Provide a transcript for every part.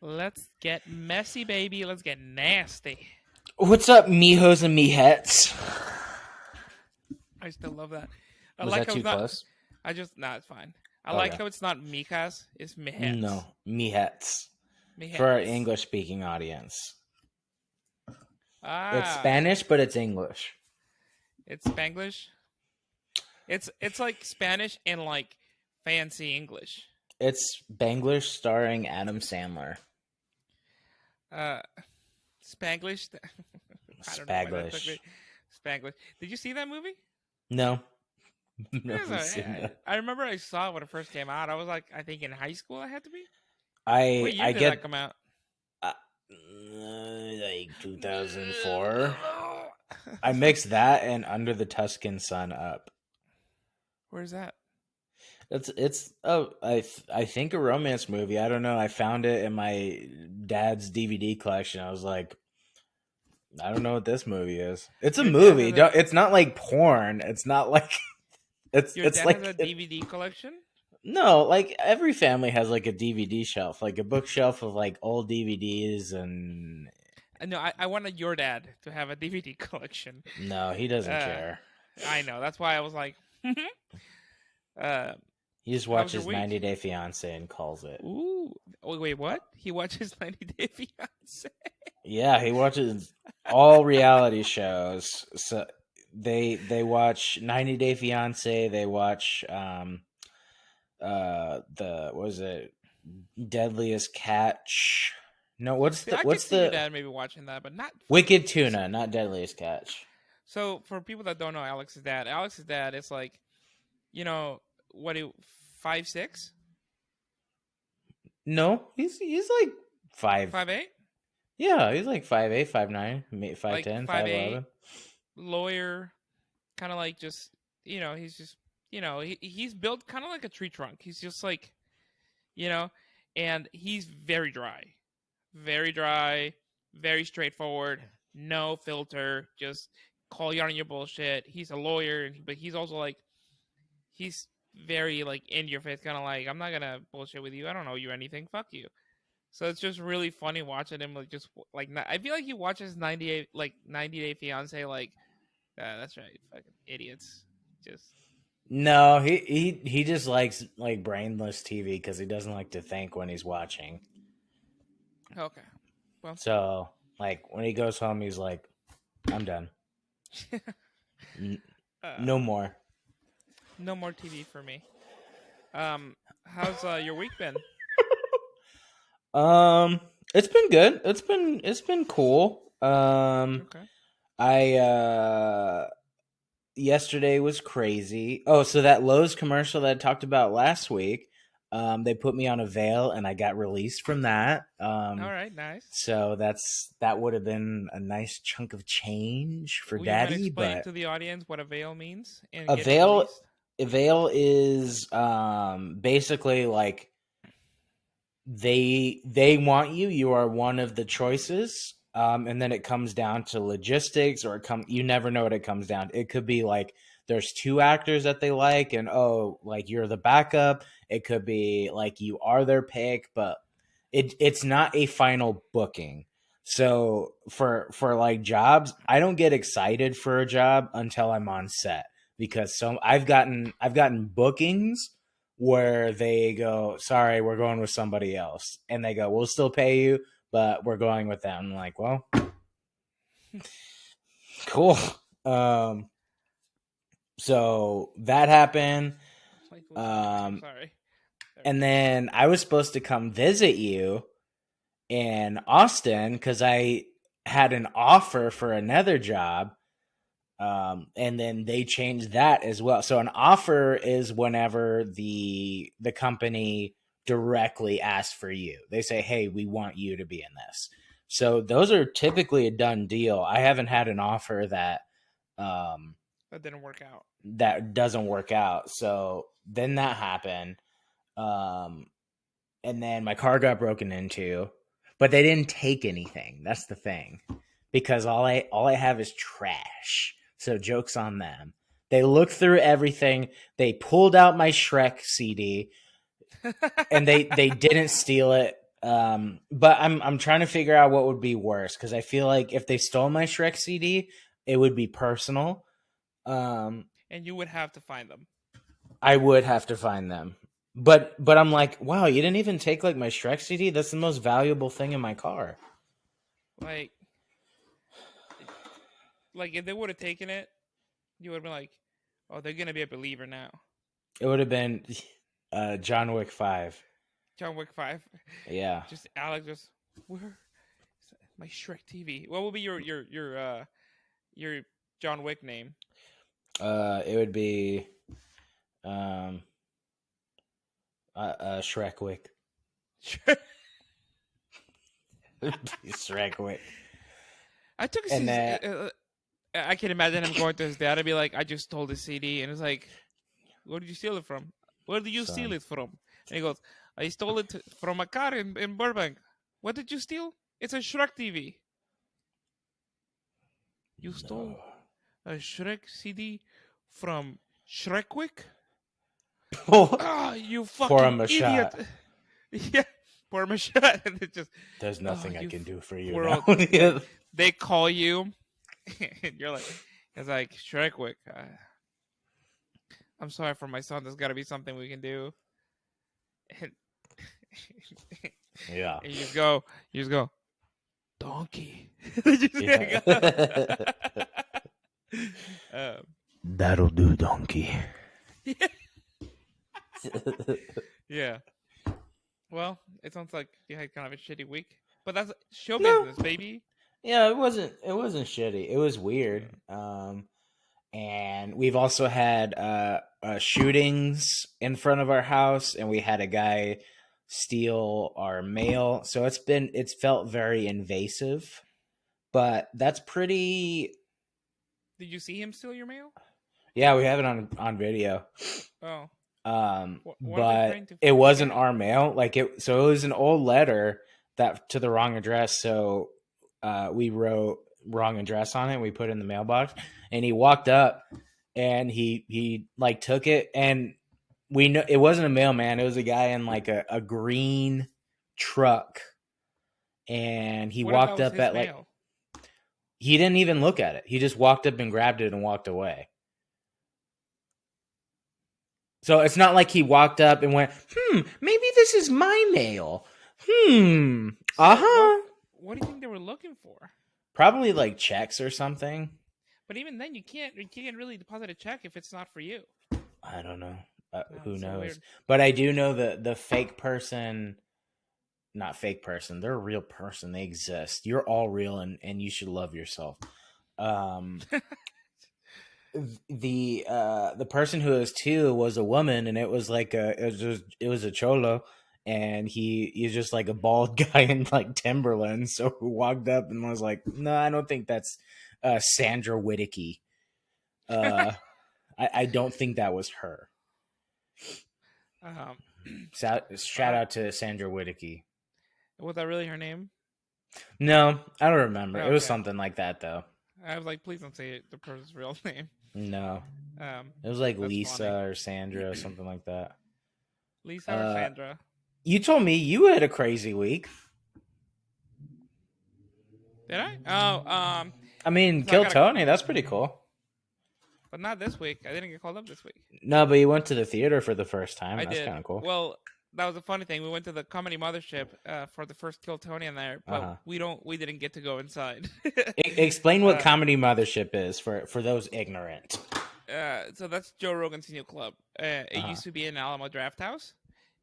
Let's get messy, baby. Let's get nasty. What's up, Mijos and Mijets? I still love that. I Was like that how too it's not. close? It's fine. I like Okay. how it's not Mikas. It's Mihets. No, Mijets. For our Mihets. English-speaking audience. It's Ah, Spanish, but it's English. it's Spanglish. It's like Spanish and like fancy English. It's Spanglish starring Adam Sandler. Uh, Spanglish. I don't know why that took Spaglish. me. Spanglish. Did you see that movie? No, Yes, never seen that. I remember I saw it when it first came out. I was like, I think in high school I had to be. What I year I did that get come out? uh, like 2004. I mixed that and Under the Tuscan Sun up. Where's that? I think a romance movie. I don't know. I found it in my dad's DVD collection. I was like, I don't know what this movie is. It's a Your dad movie. has a It's not like porn. It's not like your it's dad has like a DVD collection. no, like every family has like a DVD shelf, like a bookshelf of like old DVDs and No, I wanted your dad to have a DVD collection. no, he doesn't Uh, care. I know. That's why I was like, uh, He just how's your watches week? 90 Day Fiance and calls it. Ooh, wait, what? He watches 90 Day Fiance. Yeah, he watches all reality shows. So they watch 90 Day Fiance, they watch the what was it? Deadliest Catch. No, See, I could what's see your the dad maybe watching that, but not fucking. Wicked Tuna, not Deadliest Catch. So for people that don't know Alex's dad is like, you know, what he 5'6", No, he's like 5. 5'8", Yeah, he's like 5'8", 5'9", like 5'10", 5'8", 5'11". lawyer, kind of like just he's just he's built kind of like a tree trunk. He's just like you know, and he's very dry, very straightforward, no filter, just call you on your bullshit. He's a lawyer, but he's also like he's very like in your face, kind of like I'm not gonna bullshit with you. I don't know you anything. Fuck you. So it's just really funny watching him like just like I feel like he watches 90 Day Fiance like that's right, fucking idiots. Just No, he just likes like brainless TV because he doesn't like to think when he's watching. okay. Well, So like when he goes home, he's like, "I'm done. uh, No more." no more TV for me. How's your week been? Um, it's been good. It's been cool. Okay. I yesterday was crazy. Oh, so that Lowe's commercial that I talked about last week, they put me on a veil and I got released from that. All right. Nice. So that would have been a nice chunk of change for Will you mind daddy, explaining but to the audience what a veil means and a getting veil released? a veil is basically like they want you are one of the choices, and then it comes down to logistics, or you never know what it comes down to. It could be like there's two actors that they like and oh, like you're the backup. It could be like you are their pick, but it's not a final booking. So for like jobs, I don't get excited for a job until I'm on set, because I've gotten bookings where they go, sorry, we're going with somebody else. And they go, we'll still pay you, but we're going with them. I'm like, well, cool. Um, so that happened. Like, I'm Um, sorry. and then I was supposed to come visit you in Austin because I had an offer for another job. And then they changed that as well. So an offer is whenever the company directly asks for you. They say, "Hey, we want you to be in this." So those are typically a done deal. I haven't had an offer um, That didn't work out. that doesn't work out. So then that happened, um, and then my car got broken into, but they didn't take anything. That's the thing, because all I have is trash. So joke's on them. They looked through everything. They pulled out my Shrek CD, and they didn't steal it. But I'm trying to figure out what would be worse because I feel like if they stole my Shrek CD, it would be personal. Um, And you would have to find them. I would have to find them. But I'm like, wow, you didn't even take like my Shrek CD. That's the most valuable thing in my car. Like, like if they would have taken it, you would have been like, oh, they're gonna be a believer now. It would have been John Wick 5. John Wick 5. Yeah. Just Alex just where my Shrek TV. What would be your John Wick name? It would be um Shrek Wick. Shrek Wick. I took And his. I can imagine him going to his dad and be like, "I just stole the CD," and it's like, "Where did you steal it from? Where did you steal son. it from?" And he goes, "I stole it from a car in Burbank." What did you steal? It's a Shrek TV. You stole No. a Shrek CD from Shrekwick? Ah, you Pour fucking him a idiot! shot. Yeah, pour him a shot, and it just, There's oh, nothing I can do for you now. world. Like they call you, and you're like, it's like Shrekwick. I'm sorry for my son. There's got to be something we can do. And, Yeah. and you just go, donkey. Just hang Yeah. up. um, That'll do, donkey. yeah. Yeah. Well, it sounds like you had kind of a shitty week, but that's show No. business, baby. Yeah, it wasn't shitty. It was weird. And we've also had shootings in front of our house, and we had a guy steal our mail. So it's felt very invasive, but that's pretty. Did you see him steal your mail? Yeah, we have it on video. Oh, what are they But trying it to wasn't get? our mail. So it was an old letter that to the wrong address. So we wrote wrong address on it. We put it in the mailbox, and he walked up and he like took it, and we know it wasn't a mailman. It was a guy in like a green truck, and he What if that walked was up his at like mail? he didn't even look at it. He just walked up and grabbed it and walked away. So it's not like he walked up and went, maybe this is my mail. So Uh-huh. what do you think they were looking for? Probably like checks or something. But even then, you can't really deposit a check if it's not for you. I don't know. Oh, Who it's so knows? weird. But I do know the fake person, not fake person, they're a real person. They exist. You're all real, and you should love yourself. Um, the person who was two was a woman, and it was a cholo, and he's just like a bald guy in like Timberlands. So who walked up and was like, no, I don't think that's Sandra Whittaky. uh I don't think that was her. um, Shout out to Sandra Whittaky. was that really her name? No, I don't remember. It was Okay. something like that though. I was like, please don't say the person's real name. No, Um, it was like that's funny. Lisa or Sandra or something like that. Lisa or uh Sandra? you told me you had a crazy week. Did I? Oh, I mean, so I Kill got a, Tony, that's pretty cool. but not this week. I didn't get called up this week. No, but you went to the theater for the first time. I That's did. kind of cool. Well, that was a funny thing. We went to the Comedy Mothership for the first Kill Tony in there, but Uh-huh. we didn't get to go inside. Explain what uh, Comedy Mothership is for those ignorant. so that's Joe Rogan's new club. It Uh-huh. used to be in Alamo Draft House,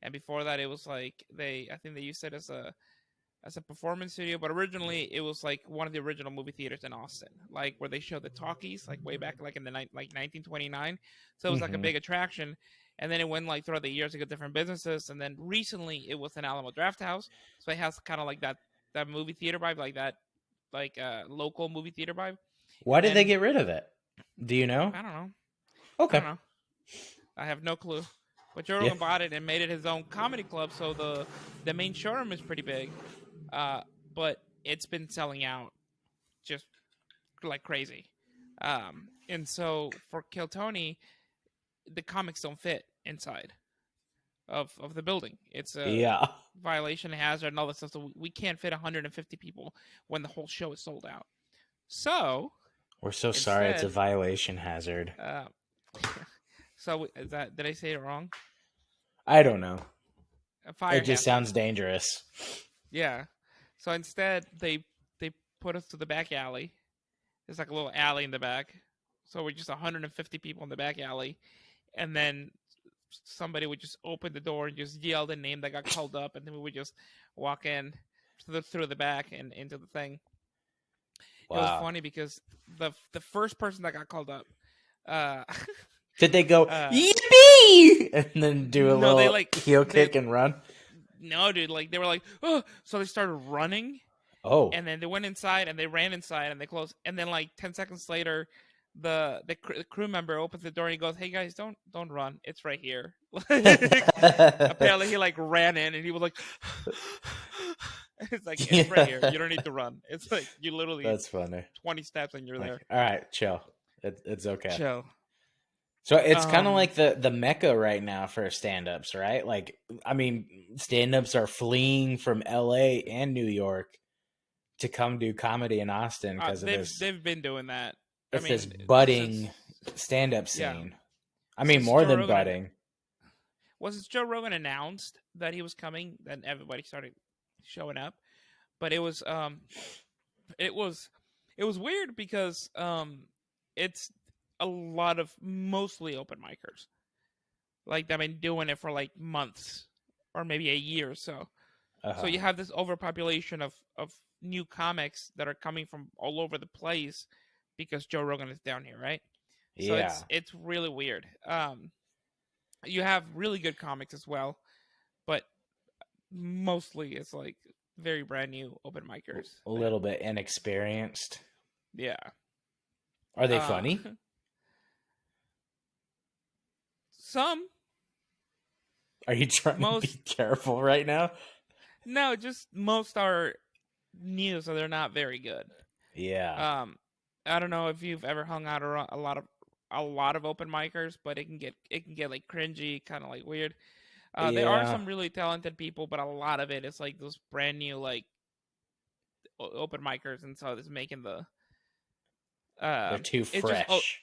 and before that, it was like I think they used it as a performance studio, but originally it was like one of the original movie theaters in Austin, like where they showed the talkies, like way back, like in the like 1929. So it was like a Mm-hmm. big attraction, and then it went like throughout the years to get different businesses, and then recently it was an Alamo Draft House, so it has kind of like that movie theater vibe, like that like local movie theater vibe, Why and did they then get rid of it? Do you know? I don't know, I Okay. don't know, I have no clue. But Joe Yeah. Rogan bought it and made it his own comedy club, so the main showroom is pretty big. But it's been selling out just like crazy. And so for Kill Tony, the comics don't fit inside. of the building. It's a Yeah. violation hazard and all this stuff. So we can't fit 150 people when the whole show is sold out. So We're so sorry. It's a instead, violation hazard. uh, so is that did I say it wrong? I don't know. A It fire just hazard. sounds dangerous. Yeah. So instead, they put us to the back alley. There's like a little alley in the back. So we're just 150 people in the back alley, and then somebody would just open the door and just yell the name that got called up, and then we would just walk in through the back and into the thing. It was Wow. funny because the first person that got called up, uh, Did they go uh, yippee and then do a no, they little like heel they kick and run? no, dude, like they were like, oh, so they started running, Oh. and then they went inside and they ran inside and they closed, and then like 10 seconds later, the crew member opens the door and he goes, "Hey guys, don't run, it's right here." Apparently, he like ran in and he was like, "It's like it's right here. Yeah. You don't need to run. It's like you literally That's funny. 20 steps and you're Like, there." all right, chill. It's okay. Chill. So it's kind of Um, like the mecca right now for stand-ups, right? Like, I mean, stand-ups are fleeing from LA and New York to come do comedy in Austin because of they've been doing that. I this mean, budding since stand-up yeah, scene. I mean, since more Joe than Rogan budding. was Joe Rogan announced that he was coming, then everybody started showing up. But it was it was weird because it's a lot of mostly open micers. Like they've been doing it for like months or maybe a year or so. So Uh-huh. you have this overpopulation of new comics that are coming from all over the place because Joe Rogan is down here, right? So Yeah. it's really weird. You have really good comics as well, but mostly it's like very brand new open micers A there. little bit inexperienced. Yeah. Are they Uh, funny? some Are you trying to be most careful right now? no, just most are new, so they're not very good. Yeah. Um, I don't know if you've ever hung out around a lot of open micers, but it can get like cringy, kind of like weird. There are Yeah. some really talented people, but a lot of it is like those brand new like open micers, and so it's making the They're too it's just oh fresh.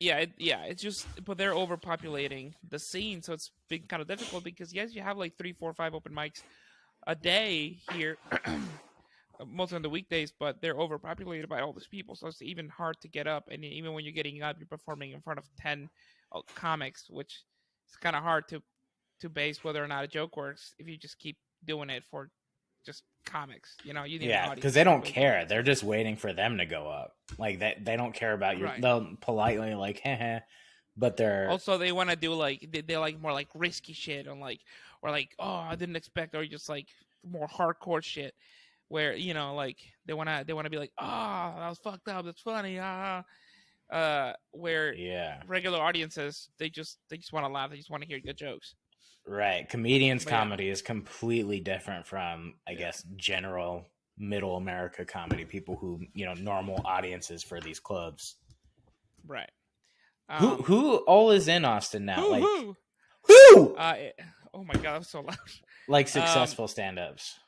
yeah yeah it's just but they're overpopulating the scene, so it's been kind of difficult because yes, you have like three, four, five open mics a day here. Most on the weekdays, but they're overpopulated by all these people, so it's even hard to get up. And even when you're getting up, you're performing in front of 10 comics, which is kind of hard to base whether or not a joke works if you just keep doing it for just comics. You know, you need an Yeah, because audience they to don't really get care. into They're it. just waiting for them to go up. Like they don't care about your. Right. They'll politely like, heh, but they're Also, they want to do like they like more like risky shit and like or like oh I didn't expect or just like more hardcore shit where you know like they wanna be like oh that was fucked up, that's funny, where yeah, regular audiences they just want to laugh, they just want to hear good jokes. right. Comedians But yeah, comedy is completely different from, I yeah, guess, general middle America comedy. People who normal audiences for these clubs. right. Who all is in Austin now? Hoo Like hoo. who? Oh my god, that was so loud. Like Um, successful stand-ups.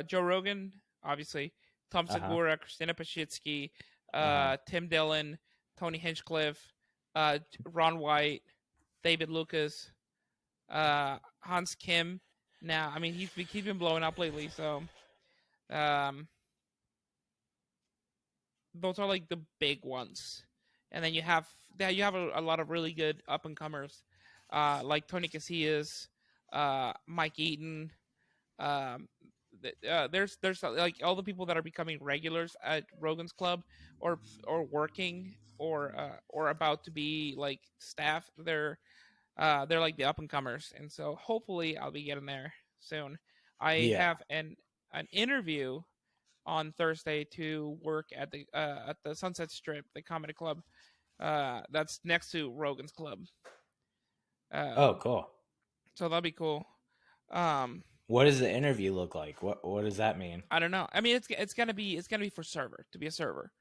Joe Rogan, obviously, Tom Uh huh. Segura, Christina Pashitsky, Uh huh. Tim Dillon, Tony Hinchcliffe, Ron White, David Lucas, Hans Kim. Now, I mean, he's been blowing up lately, so um, those are like the big ones. And then you have a lot of really good up and comers, like Tony Casillas, Mike Eaton. Um, there's like all the people that are becoming regulars at Rogan's Club, or working or about to be like staff. They're like the up and comers, and so hopefully I'll be getting there soon. I Yeah. have an interview on Thursday to work at the Sunset Strip, the comedy club. That's next to Rogan's Club. Oh, Um, cool. so that'll be cool. Um, What does the interview look like? What does that mean? I don't know. I mean, it's gonna be for server to be a server,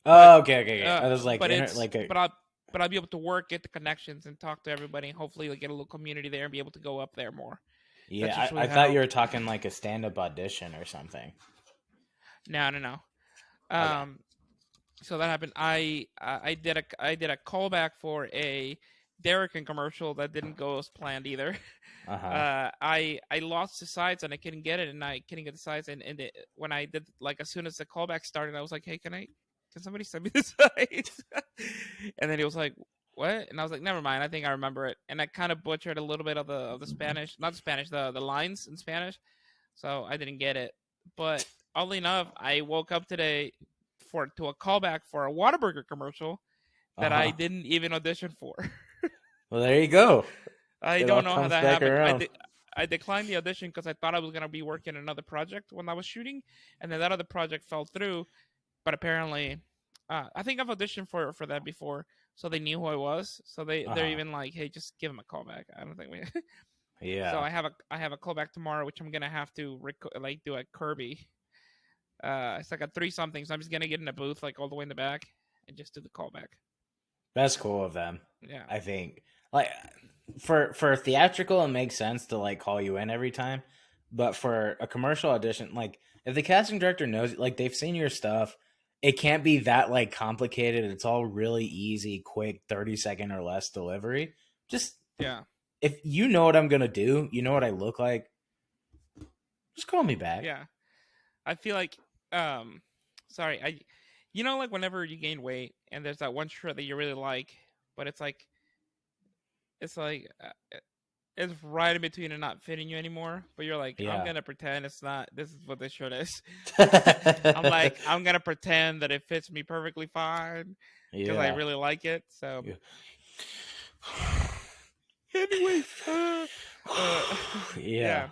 but Oh, okay, okay, okay. I was like but it's like a but I'll but I'll be able to work, get the connections, and talk to everybody, and hopefully like, get a little community there and be able to go up there more. That's Yeah, usually I thought how. you were talking like a stand-up audition or something. No, no, no. Okay. Um, so that happened. I did a callback for a Derrick commercial that didn't go as planned either. Uh-huh. I lost the sides and I couldn't get it, and I couldn't get the sides. And when I did, like, as soon as the callback started, I was like, "Hey, can somebody send me the sides?" And then he was like, "What?" And I was like, "Never mind. I think I remember it." And I kind of butchered a little bit of the Spanish, not the Spanish, the lines in Spanish, so I didn't get it. But oddly enough, I woke up today to a callback for a Whataburger commercial that I Uh-huh. didn't even audition for. Well, there you go. I It all don't know how comes that back happened. around. I declined the audition because I thought I was gonna be working another project when I was shooting, and then that other project fell through. But apparently, I think I've auditioned for that before, so they knew who I was. So they're Uh-huh. even like, "Hey, just give him a call back." I don't think we. So Yeah. I have a call back tomorrow, which I'm gonna have to like do at Kirby. It's like a 3 something, so I'm just gonna get in a booth like all the way in the back and just do the callback. That's cool of them. Yeah, I think. Like for theatrical it makes sense to like call you in every time, but for a commercial audition, like if the casting director knows, like they've seen your stuff, it can't be that like complicated. It's all really easy, quick, 30-second or less delivery. Just yeah, if you know what I'm going to do, you know what I look like, just call me back. yeah. I feel like, um, sorry, like whenever you gain weight and there's that one shirt that you really like, but it's like it's right in between and not fitting you anymore. But you're like, I'm Yeah. gonna pretend it's not. This is what this shirt is. I'm gonna pretend that it fits me perfectly fine because I Yeah. really like it. So, Yeah. anyways, uh, Yeah. yeah.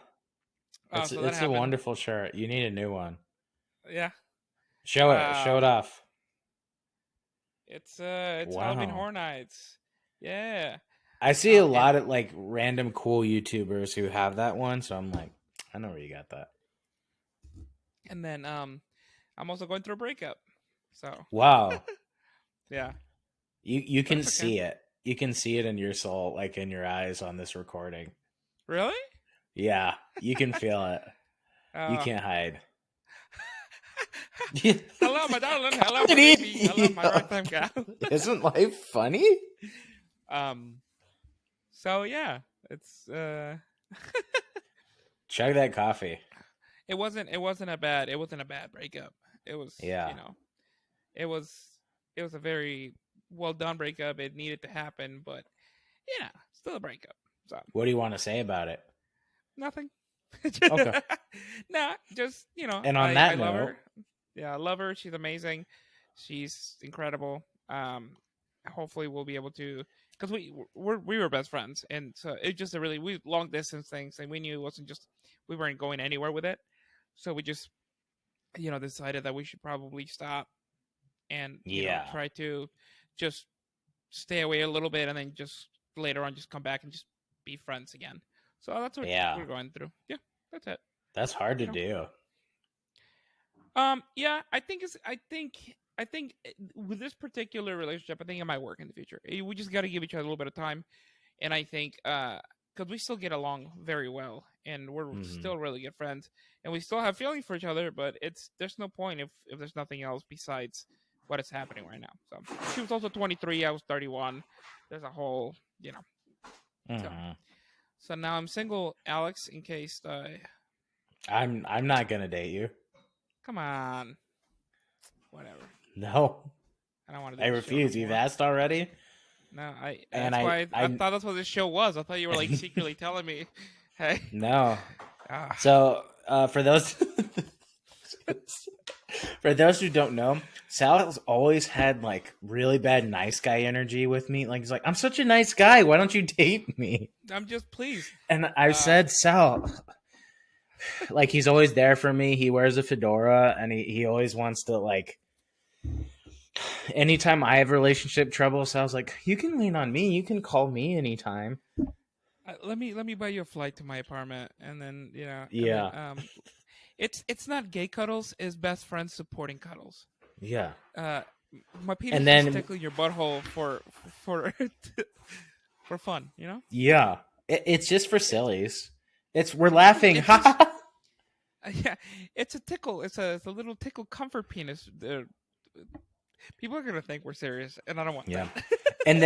It's So that it's a happened. wonderful shirt. You need a new one. Yeah. Show it. Show it Um, off. it's Halloween Wow. Horror Nights. Yeah. I see a And lot of like random cool YouTubers who have that one, so I'm like, I know where you got that. then I'm also going through a breakup. So Wow. yeah, You but can it's okay. see it. You can see it in your soul, like in your eyes on this recording. Really? Yeah, you can feel it. You Uh, can't hide. hello, my darling. Hello, my baby. Hello, Comedy. my ragtime gal. Isn't life funny? um. So yeah, it's Chug that coffee. it wasn't a bad breakup. It was Yeah. it was it was a very well done breakup. It needed to happen, but yeah, still a breakup. So What do you want to say about it? nothing. Okay. Nah, just And on I that love note, her. Yeah, I love her. She's amazing. She's incredible. Hopefully we'll be able to, because we were best friends, and so it's just a really we long distance things, and we knew it wasn't just we weren't going anywhere with it, so we just decided that we should probably stop and yeah, try to just stay away a little bit, and then just later on just come back and just be friends again. So that's what yeah, we're going through. Yeah, that's it. that's hard to You know. do. Yeah, I think with this particular relationship, I think it might work in the future. We just got to give each other a little bit of time, and I think because we still get along very well, and we're Hmm. still really good friends, and we still have feelings for each other. But there's no point if there's nothing else besides what is happening right now. So she was also 23, I was 31. There's a whole, so Hmm. so now I'm single, Alex. In case, I'm not gonna date you. come on, whatever. No, I don't want to I do this show no refuse. You've more. asked already, No, I. and That's why I I thought that's what this show was. I thought you were like secretly telling me, "Hey, no. ah, So for those for those who don't know, Sal has always had like really bad nice guy energy with me. Like he's like, I'm such a nice guy. Why don't you date me? I'm just pleased." And I've Uh, said, Sal, like he's always there for me. He wears a fedora, and he always wants to like. Anytime I have relationship trouble, Sal's like, you can lean on me. You can call me anytime. let me buy you a flight to my apartment, and then Yeah, it's not gay cuddles. It's best friends supporting cuddles. yeah, My penis And is just then tickling your butthole for for fun, you know. yeah, it's just for sillies. We're It's just laughing. it's just yeah, it's a tickle. It's a little tickle comfort penis. People are gonna think we're serious, and I don't want Yeah. that. And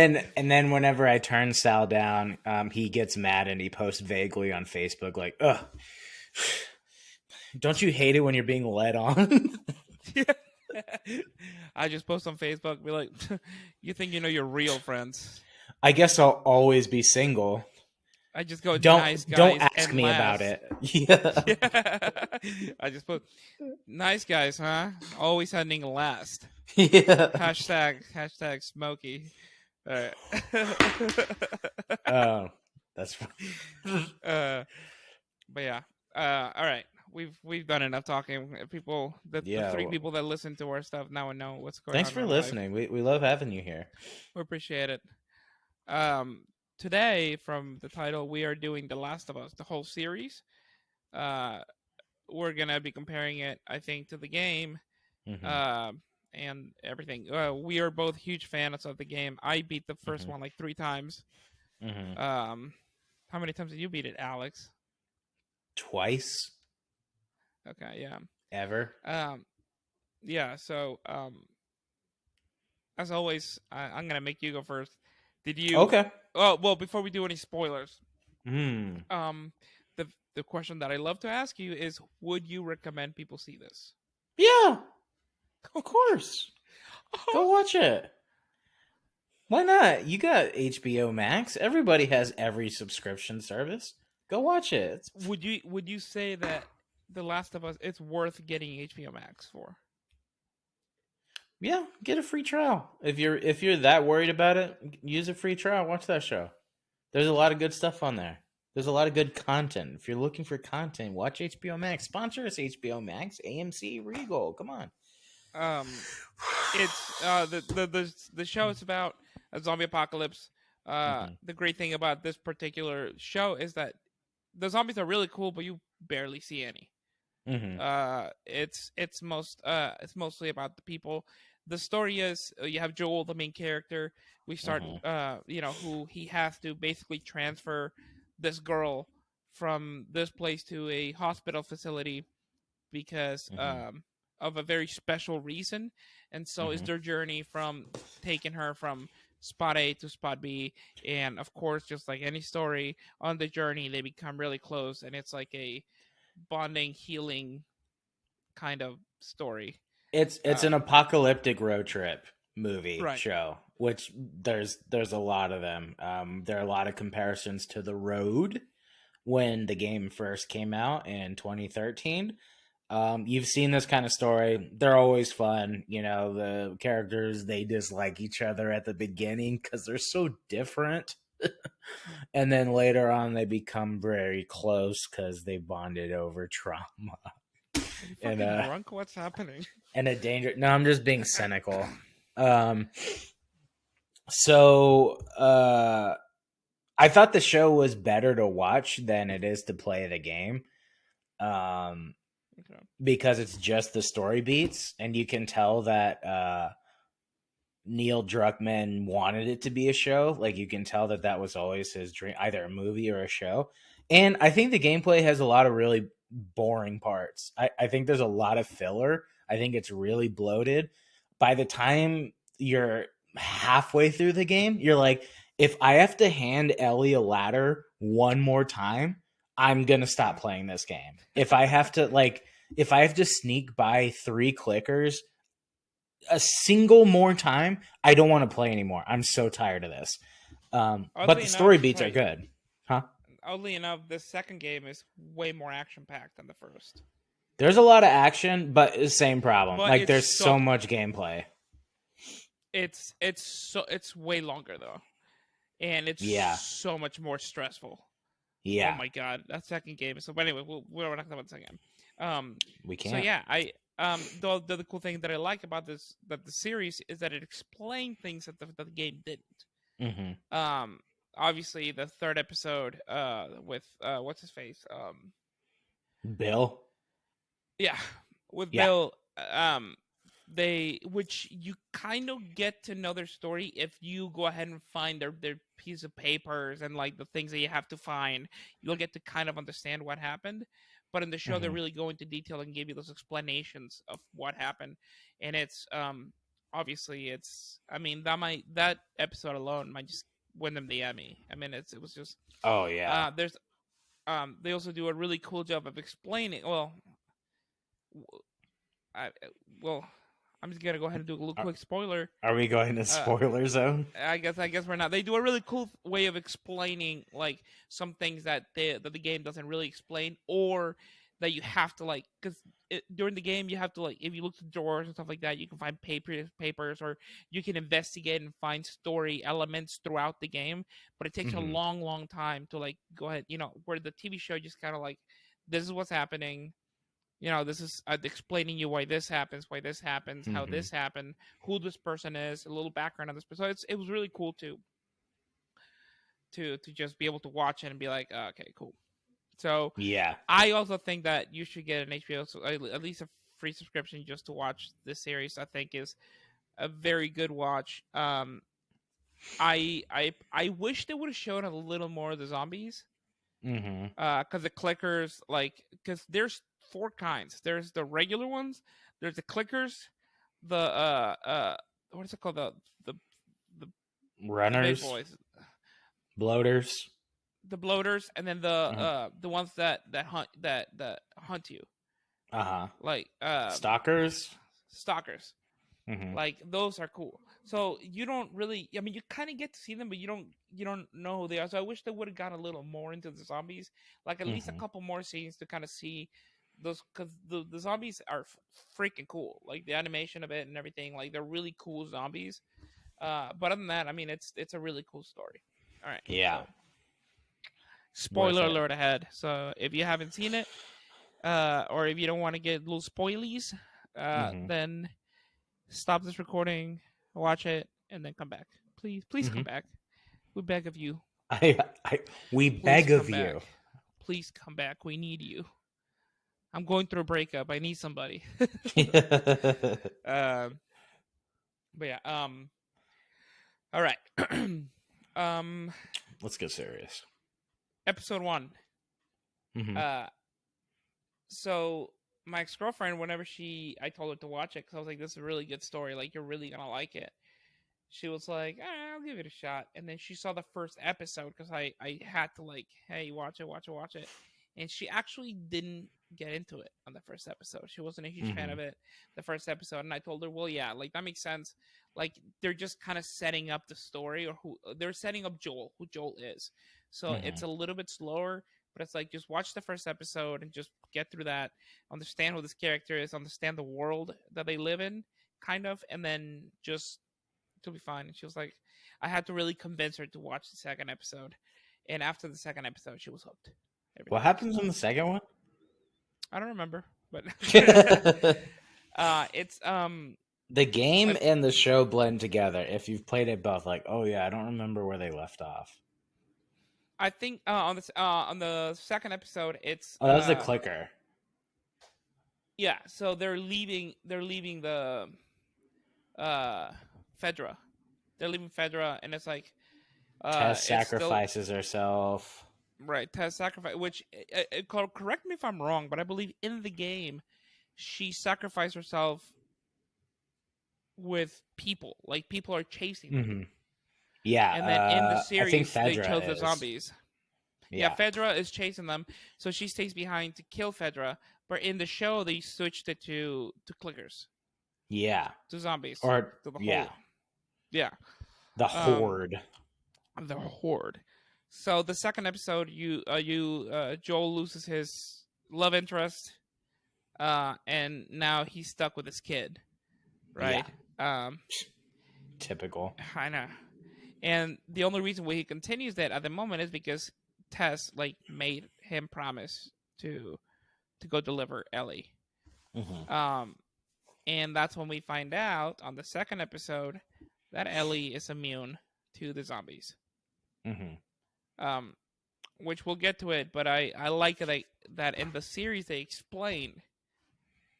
then whenever I turn Sal down, he gets mad and he posts vaguely on Facebook like, "Ugh, don't you hate it when you're being led on?" Yeah. I just post on Facebook, be like, "You think you know your real friends?" I guess I'll always be single. I just go nice Don't guys ask and me about last. it. Yeah. Yeah. I just put nice guys, huh? Always ending last. Yeah. Hashtag Smokey. All right. Oh, that's fine. uh, but yeah. All right. We've done enough talking. People, the Yeah. three Well, people that listen to our stuff now and know what's going thanks on in for our life. listening. We love having you here. We appreciate it. Um, Today, from the title, we are doing The Last of Us, the whole series. Uh, we're gonna be comparing it, I think, to the game, Hmm. uh, and everything. We are both huge fans of the game. I beat the first Hmm. one like 3 times. Hmm. Um, how many times did you beat it, Alex? Twice Okay, yeah. ever. Um, yeah. So, as always, I'm gonna make you go first. Did you? Okay. Oh, well, before we do any spoilers, Hmm. um, the question that I love to ask you is, would you recommend people see this? Yeah. Of course. Go watch it. Why not? You got HBO Max. Everybody has every subscription service. Go watch it. Would you say that The Last of Us it's worth getting HBO Max for? Yeah, get a free trial. If you're that worried about it, use a free trial. Watch that show. There's a lot of good stuff on there. There's a lot of good content. If you're looking for content, watch HBO Max. Sponsor us HBO Max, AMC, Regal. Come on. Um, it's the show is about a zombie apocalypse. Hmm. The great thing about this particular show is that the zombies are really cool, but you barely see any. Hmm. It's mostly about the people. The story is you have Joel, the main character. We start, Hmm. who he has to basically transfer this girl from this place to a hospital facility because Hmm. of a very special reason. And so is Hmm. their journey from taking her from spot A to spot B. And of course, just like any story on the journey, they become really close, and it's like a bonding, healing kind of story. It's Uh, an apocalyptic road trip movie right. show, which there's a lot of them. There are a lot of comparisons to The Road when the game first came out in 2013. You've seen this kind of story. They're always fun. The characters, they dislike each other at the beginning because they're so different. And then later on, they become very close because they bonded over trauma. Are you And fucking drunk? What's happening? a danger. No, I'm just being cynical. Um, so I thought the show was better to watch than it is to play the game. Um, Okay. because it's just the story beats, and you can tell that Neil Druckmann wanted it to be a show. Like, you can tell that was always his dream, either a movie or a show. And I think the gameplay has a lot of really boring parts. I think there's a lot of filler. I think it's really bloated. By the time you're halfway through the game, you're like, if I have to hand Ellie a ladder one more time, I'm gonna stop playing this game. If I have to sneak by 3 clickers a single more time, I don't want to play anymore. I'm so tired of this. But Oddly the enough, story beats are like good, huh? oddly enough, the second game is way more action packed than the first. There's a lot of action, but the same problem. But Like, there's so much gameplay. it's way longer though, and it's Yeah, so much more stressful. Oh yeah, my god, that second game. So, but anyway, we're not talking about the second game. we So can't. yeah, the cool thing that I like about the series is that it explained things that the game didn't. Hmm. Um, Obviously the third episode, with what's his face, Bill. yeah, with Yeah. Bill, which you kind of get to know their story if you go ahead and find their piece of papers and like the things that you have to find. You'll get to kind of understand what happened. But in the show, they're Mm-hmm. really go into detail and give you those explanations of what happened, and it's obviously it's. I mean that episode alone might just win them the Emmy. I mean it was just Oh yeah. there's they also do a really cool job of explaining. Well, I well I'm just gonna go ahead and do a little Are, quick spoiler. are we going to Uh, spoiler zone? I guess we're not. They do a really cool way of explaining like some things that the game doesn't really explain, or that you have to like because during the game you have to like if you look through drawers and stuff like that, you can find papers, or you can investigate and find story elements throughout the game. But it takes a Mm-hmm. long time to like go ahead. Where the TV show just kind of like this is what's happening. This is explaining you why this happens, how Mm-hmm. this happened, who this person is, a little background on this person. So it was really cool to just be able to watch it and be like, oh, okay, cool. So Yeah. I also think that you should get an HBO, so at least a free subscription just to watch this series. I think is a very good watch. I wish they would have shown a little more of the zombies. Mm-hmm. Because the clickers, like, because there's four kinds. There's the regular ones. There's the clickers. The what is it called? The the the big Runners, boys, bloaters. the bloaters, and then Uh the ones that hunt you, huh. like Stalkers. stalkers. Mm-hmm. Like those are cool. So you don't really. I mean, you kind of get to see them, but you don't know who they are. So I wish they would have gone a little more into the zombies, like at least a Mm-hmm. couple more scenes to kind of see those, because the zombies are freaking cool. Like the animation of it and everything. Like they're really cool zombies. But other than that, I mean, it's a really cool story. All right, Yeah. so Worth spoiler it. alert ahead. So if you haven't seen it, or if you don't want to get little spoilies, Mm-hmm. then stop this recording, watch it, and then come back. Please Mm-hmm. come back. We beg of you. I, we Please beg come of back. you. Please come back. We need you. I'm going through a breakup. I need somebody. um, but yeah. All right. um, Let's get serious. episode 1. Mm-hmm. Uh, so my ex girlfriend, whenever I told her to watch it because I was like, "This is a really good story. Like, you're really gonna like it." She was like, I'll give it a shot. And then she saw the first episode because I had to like, hey, watch it, watch it, watch it. And she actually didn't get into it on the first episode. She wasn't a huge fan Mm-hmm. of it the first episode. And I told her, well, yeah, like that makes sense. Like they're just kind of setting up the story, or who they're setting up who Joel is. So Mm-hmm. it's a little bit slower, but it's like just watch the first episode and just get through that, understand who this character is, understand the world that they live in, kind of, and then just she'll be fine. And she was like, I had to really convince her to watch the second episode. And after the second episode, she was hooked. What Everything else happens was in the fine. second one? I don't remember, but it's The game I, and the show blend together. If you've played it both, like, oh yeah, I don't remember where they left off. I think on the second episode, it's Oh, that was the clicker. yeah. So they're leaving the uh Fedra. They're leaving Fedra, and it's like Tess it's still sacrifices herself. right. Tess sacrifice, which correct me if I'm wrong, but I believe in the game she sacrificed herself with people. Like people are chasing them. Mm-hmm. Yeah, And then in the I think series, they chose the Fedra is. zombies. Yeah, Yeah, Fedra is chasing them, so she stays behind to kill Fedra. But in the show, they switched it to clickers, yeah, to zombies, or to the yeah, whole. Yeah, the um, horde. the horde. So the second episode, Joel loses his love interest, and now he's stuck with his kid, Yeah, right? Um, typical. I know. And the only reason why he continues that at the moment is because Tess like made him promise to go deliver Ellie. Mm-hmm. Um, and that's when we find out on the second episode that Ellie is immune to the zombies. Mm-hmm. Um, which we'll get to it, but I like that in the series they explain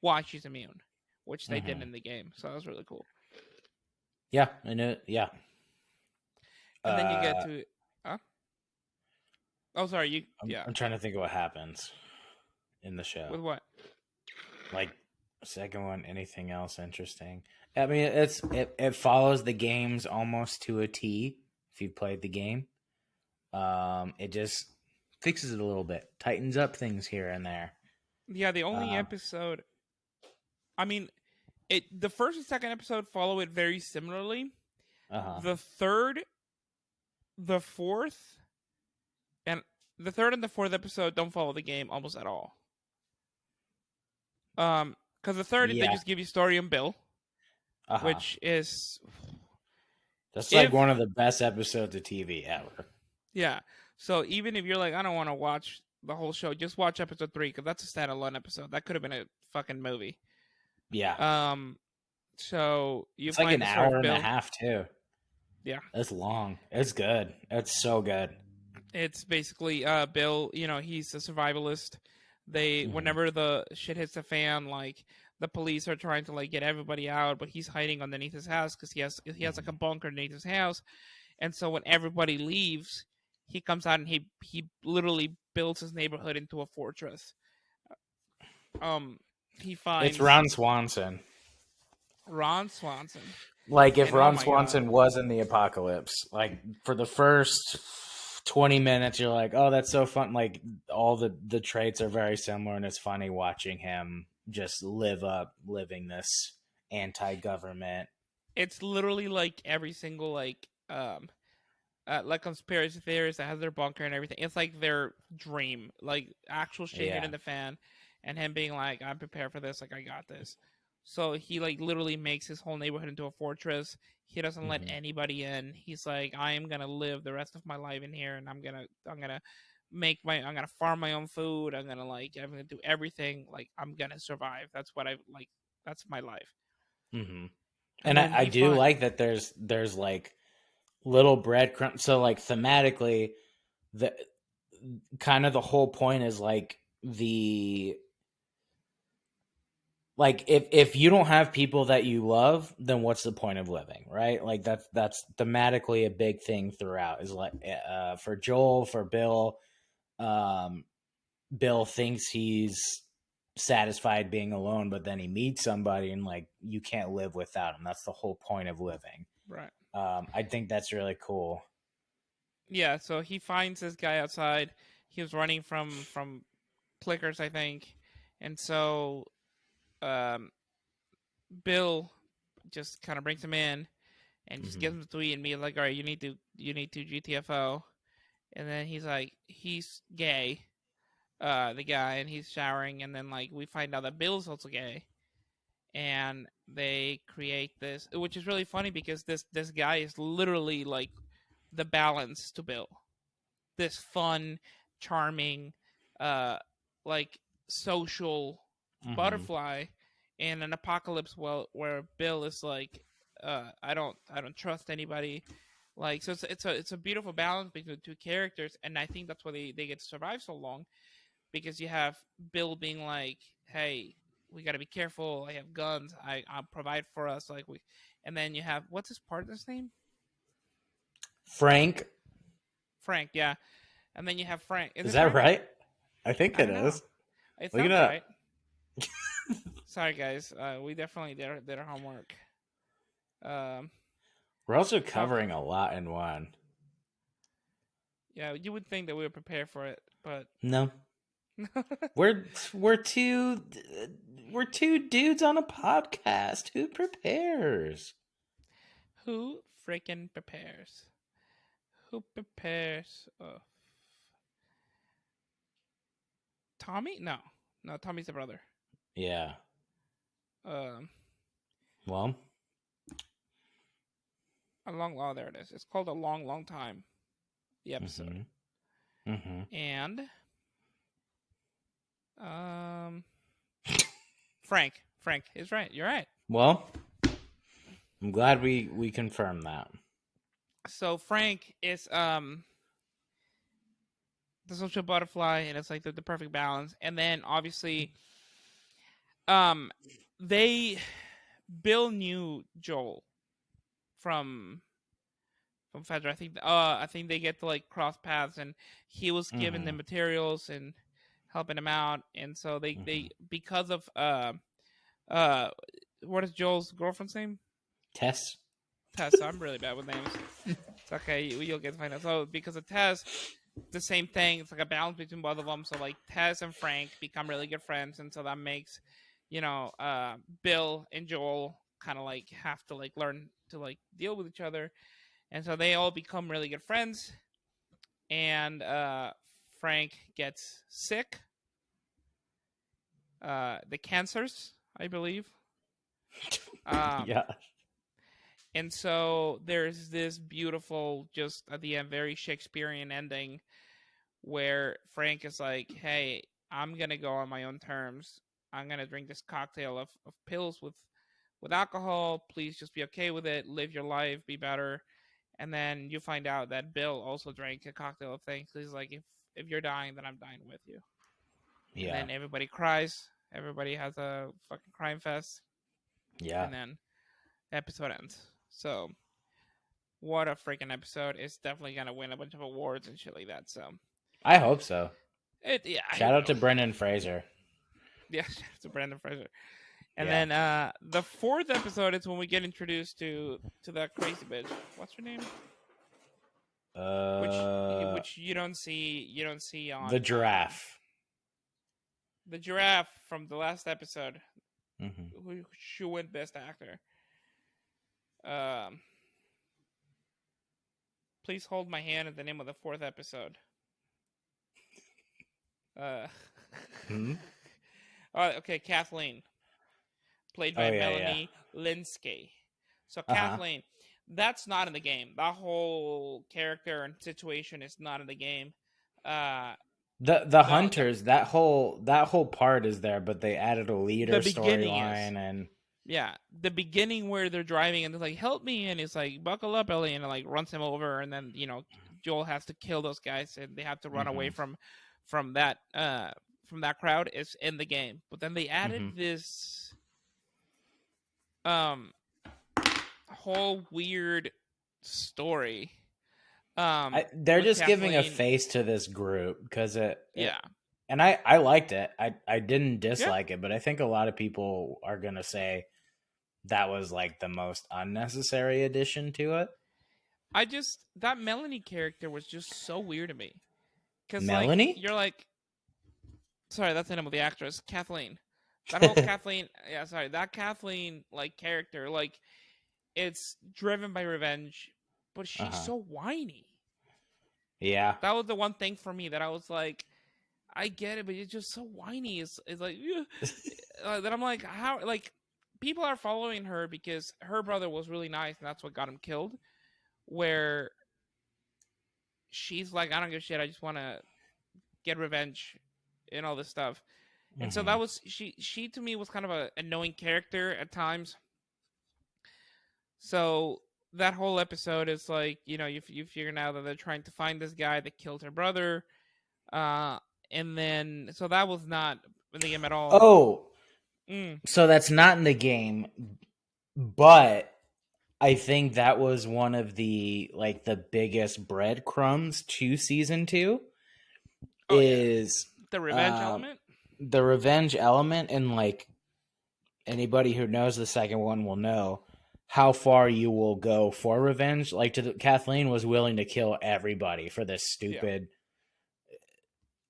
why she's immune, which they did in the game. So that was really cool. Yeah, I know. Yeah. And then you get to, huh? Oh, sorry. Yeah. I'm trying to think of what happens in the show. With what? Like, second one, anything else interesting? I mean, it follows the games almost to a T. If you played the game, it just fixes it a little bit, tightens up things here and there. Yeah, the only episode. I mean, the first and second episode follow it very similarly. The third, the fourth, and the third and the fourth episode don't follow the game almost at all. Because the third they just give you story on Bill, which is that's like one of the best episodes of TV ever. Yeah. So even if you're like, I don't want to watch the whole show, just watch episode 3 because that's a standalone episode. That could have been a fucking movie. Yeah. So it's like an hour and a half too. Yeah. It's long. It's good. It's so good. It's basically Bill, he's a survivalist. Whenever the shit hits the fan, like the police are trying to like get everybody out, but he's hiding underneath his house because he has like a bunker underneath his house. And so when everybody leaves, he comes out and he literally builds his neighborhood into a fortress. He finds it's Ron Swanson. Like if Ron Swanson was in the apocalypse, like for the first 20 minutes, you're like, oh, that's so fun. Like all the traits are very similar, and it's funny watching him just living this anti-government. It's literally like every single like conspiracy theorists that has their bunker and everything. It's like their dream, like actual shit hitting the fan, and him being like, "I'm prepared for this. Like I got this." So he like literally makes his whole neighborhood into a fortress. He doesn't let anybody in. He's like, "I am gonna live the rest of my life in here, and I'm gonna I'm gonna farm my own food. I'm gonna do everything. Like I'm gonna survive. That's what I like. That's my life." Mm-hmm. And I do like that. There's like little breadcrumbs. So like thematically, the kind of the whole point is like if you don't have people that you love, then what's the point of living, right? Like that's thematically a big thing throughout. Is like for Joel, for Bill, Bill thinks he's satisfied being alone, but then he meets somebody and like you can't live without him. That's the whole point of living. Right. I think that's really cool. Yeah, so he finds this guy outside. He was running from clickers, I think, and so Bill just kind of brings him in and just gives him to eat and be like, "All right, you need to GTFO," and then he's like, he's gay, the guy, and he's showering, and then like we find out that Bill's also gay, and they create this, which is really funny because this guy is literally like the balance to Bill. This fun, charming, like social butterfly in an apocalypse where Bill is like, I don't trust anybody. Like so, it's a beautiful balance between the two characters, and I think that's why they get to survive so long, because you have Bill being like, hey, we got to be careful. I have guns. I'll provide for us. And then you have, what's his partner's name? Frank, yeah. And then you have Frank. Is that right? I think it is. It sounds right. Sorry, guys. We definitely did our homework. We're also covering a lot in one. Yeah, you would think that we were prepared for it, but no. we're two dudes on a podcast. Who prepares? Who freaking prepares? Who prepares? Tommy? No, Tommy's the brother. Yeah. Well, there it is. It's called A Long Time. The episode. And Frank is right. You're right. Well, I'm glad we confirmed that. So Frank is the social butterfly, and it's like the perfect balance. And then obviously, they Bill knew Joel from Fedra. I think they get to like cross paths, and he was giving them Mm-hmm. materials and helping him out, and so Mm-hmm. they because of uh what is Joel's girlfriend's name? Tess. Tess. I'm really bad with names. It's okay. You'll get to find out. So because of Tess, the same thing. It's like a balance between both of them. So like Tess and Frank become really good friends, and so that makes, Bill and Joel kind of like have to like learn to like deal with each other, and so they all become really good friends. And Frank gets sick, the cancers, I believe. Um, Yeah. and so there's this beautiful, just at the end, very Shakespearean ending where Frank is like, "Hey, I'm gonna go on my own terms. I'm gonna drink this cocktail of pills with alcohol. Please just be okay with it. Live your life. Be better." And then you find out that Bill also drank a cocktail of things. He's like, "If you're dying, then I'm dying with you." And Yeah. then everybody cries. Everybody has a fucking crime fest. Yeah. And then the episode ends. So what a freaking episode! It's definitely gonna win a bunch of awards and shit like that. So I hope so. yeah, I Shout out to will. Brendan Fraser. Yeah, it's a Brandon Fraser. And Yeah. then the fourth episode is when we get introduced to that crazy bitch. What's her name? Which Uh, which you don't see the on giraffe. the giraffe from the last episode, Mm-hmm. who should win best actor. Um, please hold my hand at the name of the fourth episode. Uh, Hmm. oh, okay, Kathleen, played Oh by yeah, yeah. Melanie Linsky. So Uh huh. Kathleen, that's not in the game. That whole character and situation is not in the game. Uh, The the hunters, that whole part is there, but they added a leader the beginning is, storyline and yeah, the beginning where they're driving and they're like, "Help me!" and it's like, "Buckle up, Ellie," and it like runs him over, and then Joel has to kill those guys, and they have to run away mm-hmm, from that crowd. Is in the game, but then they mm-hmm. added this um whole weird story They're with just giving a Kathleen. face to this group because Yeah, and I liked it. I didn't yeah. dislike it, but I think a lot of people are gonna say that was like the most unnecessary addition to it. I just that Melanie character was just so weird to me because like Melanie? you're like, sorry, that's the name of the actress, Kathleen. That whole Kathleen, yeah, sorry, that Kathleen like character, like it's driven by revenge, but she's Uh-huh. so whiny. Yeah. That was the one thing for me that I was like, I get it, but it's just so whiny. It's like that I'm like, how like people are following her because her brother was really nice and that's what got him killed. Where she's like, I don't give a shit. I just want to get revenge and all this stuff. And so Mm-hmm. that was she to me was kind of a annoying character at times. So that whole episode is like, you figure now that they're trying to find this guy that killed her brother. Uh, and then so that was not in the game at all. Oh, Mm. so that's not in the game, but I think that was one of the biggest breadcrumbs to season 2 Oh yeah, is the revenge uh, element. the revenge element, and like anybody who knows the second one will know how far you will go for revenge. Like Kathleen was willing to kill everybody for Yeah,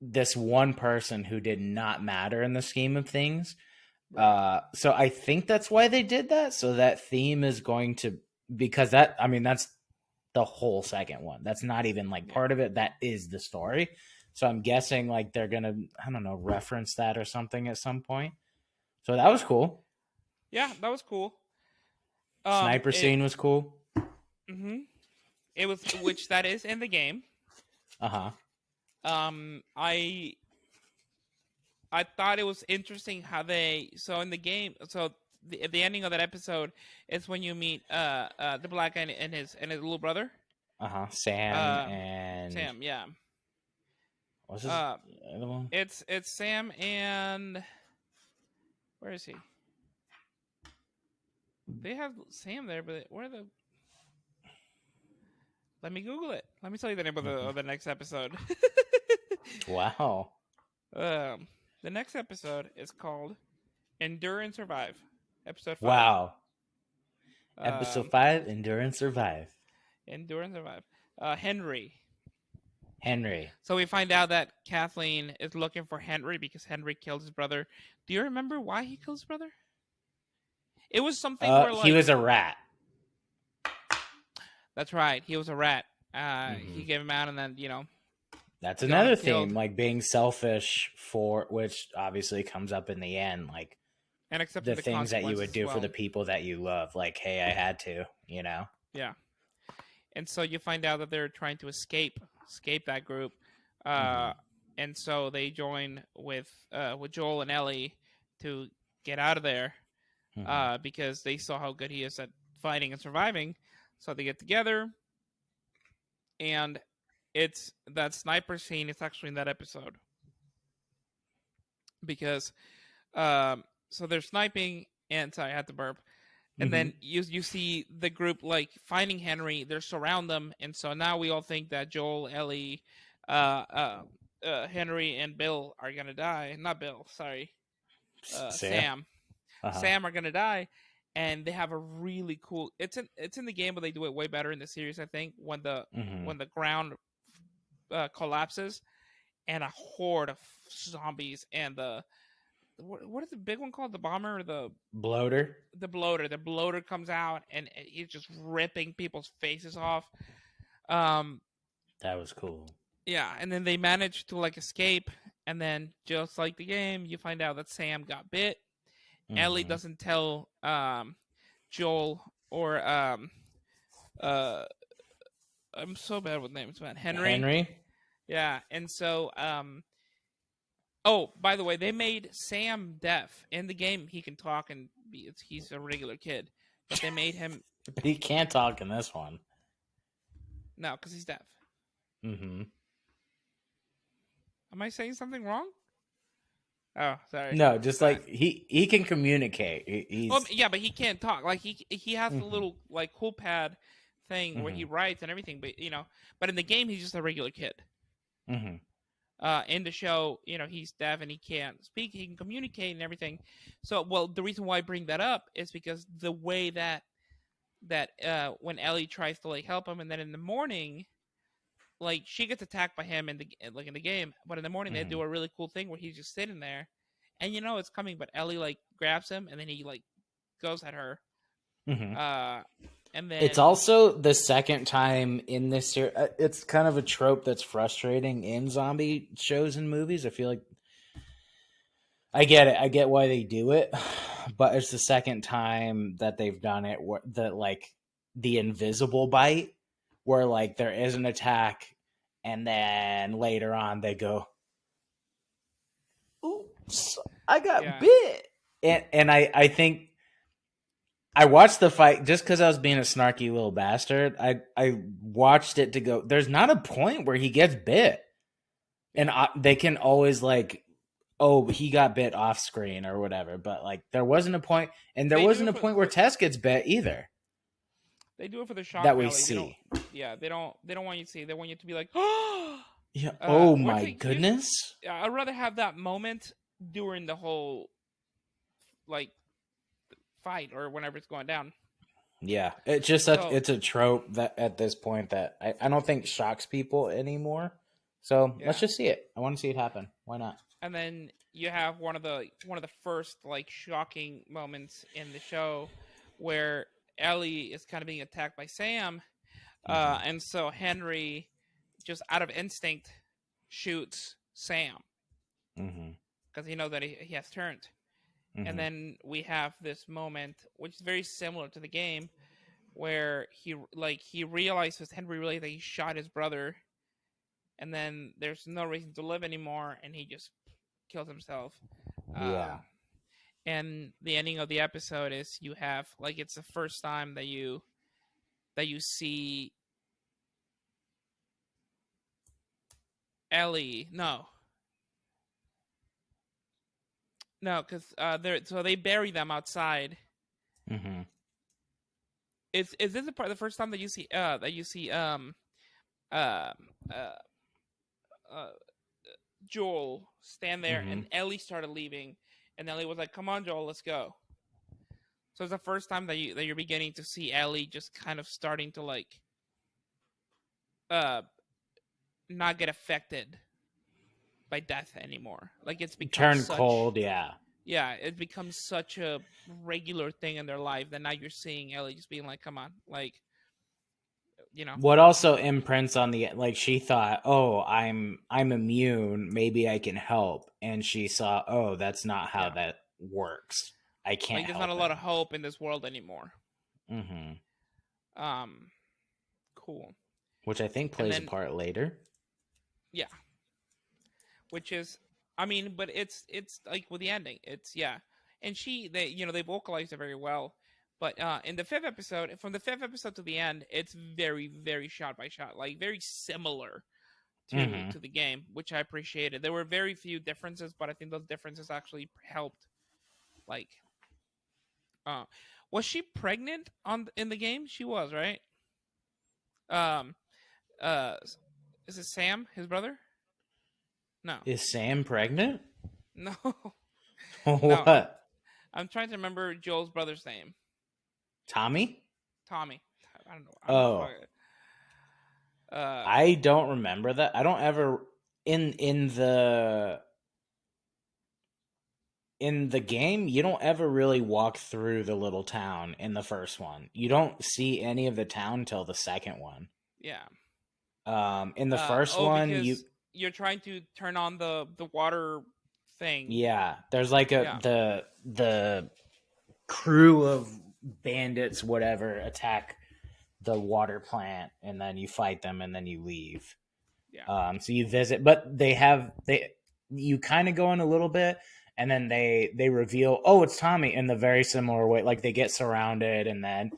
this one person who did not matter in the scheme of things. right. So I think that's why they did that. So that theme is going to, because that's the whole second one. That's not even like Yeah, part of it. That is the story. So I'm guessing like they're gonna, I don't know, reference that or something at some point. So that was yeah, cool. yeah. That was cool. Sniper It. scene was cool. Mm-hmm. It was, which that is in the game. Uh huh. I thought it was interesting how they, so in the game, so the ending of that episode is when you meet the black guy and his little brother, Uh-huh. Sam uh and Sam. Yeah. what's his uh other one? it's Sam and where is he? They have Sam there, but where the? Let me Google it. Let me tell you the name of Mhm. the next episode. Wow. um, the next episode is called "Endure and Survive," episode 5. Wow. Episode Um, 5, Endure and Survive. Endure and Survive. Henry. Henry. So we find out that Kathleen is looking for Henry because Henry killed his brother. Do you remember why he killed his brother? It was something where He was like a rat. that's right, he was a rat. Hmm. He gave him out and then That's got him another killed theme, like being selfish for, which obviously comes up in the end, like and accepting the the things that you consequences would as do for well. the people that you love. Like, hey, I had to, you know? Yeah, and so you find out that they're trying to escape that group, Hmm. uh, and so they join with Joel and Ellie to get out of there Hmm. because they saw how good he is at fighting and surviving. So they get together, and it's that sniper scene. It's actually in that episode because so they're sniping, and sorry, I had to burp. And Hmm. then you see the group like finding Henry. They surround them, and so now we all think that Joel, Ellie, uh, uh, Henry, and Bill are gonna die. Not Bill, sorry, Sam. Sam. Uh-huh. Sam are gonna die, and they have a really cool. It's in the game, but they do it way better in the series. I think Hmm. when the ground collapses and a horde of zombies and what is the big one called? The bomber or Bloater. the bloater? The bloater comes out and he's just ripping people's faces off. Um, That was cool. yeah, and then they manage to like escape, and then just like the game, you find out that Sam got bit. Ellie Hmm. doesn't tell Joel or uh I'm so bad with names, man. Henry. Henry. Yeah, and so oh, by the way, they made Sam deaf in the game. He can talk and he's a regular kid, but they made him But he can't talk in this one. no because he's deaf. Hmm. Am I saying something wrong? Oh, sorry. No, just Uh, like he can communicate. well, He's. yeah, but he can't talk. Like he has the Hmm. little like cool pad thing where he Hmm. writes and everything, but in the game he's just a regular kid. Hmm. In the show, he's deaf and he can't speak. He can communicate and everything. So, well, the reason why I bring that up is because the way that when Ellie tries to like help him, and then in the morning, like she gets attacked by him in the game, but in the morning they Hmm. do a really cool thing where he's just sitting there, and it's coming, but Ellie like grabs him and then he like goes at her, Hmm. uh, and It's then also the second time in this series. It's kind of a trope that's frustrating in zombie shows and movies. I feel like I get it. I get why they do it, but it's the second time that they've done it. Where the invisible bite, where like there is an attack, and then later on they go, "Oops, I got yeah, bit," and I think I watched the fight just because I was being a snarky little bastard. I watched it to go. There's not a point where he gets bit, and yeah, they can always like, oh, he got bit off screen or whatever. But like, there wasn't a point, and there they do wasn't it a for point where Tess gets bit either they do it for the shock that we value. They don't, see. yeah, they don't want you to see. They want you to be like, oh. Yeah. Oh Or my actually, here's goodness. I'd rather have that moment during the whole like fight or whenever it's going down. Yeah, it's just such So it's a trope that at this point that I don't think shocks people anymore. So let's yeah, just see it. I want to see it happen. Why not? and then you have one of the first like shocking moments in the show where Ellie is kind of being attacked by Sam, Mm-hmm. and so Henry just out of instinct shoots Sam Mm-hmm. because he knows that he has turned. And Mm-hmm. then we have this moment, which is very similar to the game, where he realizes Henry realized that he shot his brother, and then there's no reason to live anymore, and he just kills himself. Yeah. And the ending of the episode is you have like it's the first time that you see Ellie. No, because they bury them outside, Mm-hmm. is this the first time that you see uh, uh, uh, Joel stand there, Mm-hmm. and Ellie started leaving, and Ellie was like, "Come on, Joel, let's go." So it's the first time that you're beginning to see Ellie just kind of starting to like uh not get affected by death anymore. Like it's become Turn such cold, yeah. yeah, it becomes such a regular thing in their life that now you're seeing Ellie just being like, "Come on," like you know, What also imprints on the like she thought, oh, I'm immune, maybe I can help, and she saw, oh, that's not how yeah, that works. I like can't there's not a help lot of him. hope in this world anymore. Mm-hmm. Um, cool. Which I think And plays a then part later. yeah, which is, I mean, but it's like with the ending, it's yeah, and they vocalized it very well. But in the fifth episode, from the fifth episode to the end, it's very shot by shot, like very similar Mm-hmm. to the game, which I appreciated. There were very few differences, but I think those differences actually helped. Like, uh, was she pregnant in the game? She was, right? Um, uh, is it Sam, his brother? No, Is Sam pregnant? no, no. What? I'm trying to remember Joel's brother's name. Tommy? Tommy. I don't know. I don't know. Fuck Oh, it. Uh, I don't remember that. I don't ever in the game, you don't ever really walk through the little town in the first one. You don't see any of the town till the second one. yeah. In the first Oh, one, you because you're trying to turn on the water thing. yeah, there's like a Yeah. the crew of bandits whatever attack the water plant and then you fight them and then you leave. Yeah. So you visit, but they you kind of go in a little bit, and then they reveal, oh, it's Tommy in the very similar way. Like they get surrounded, and then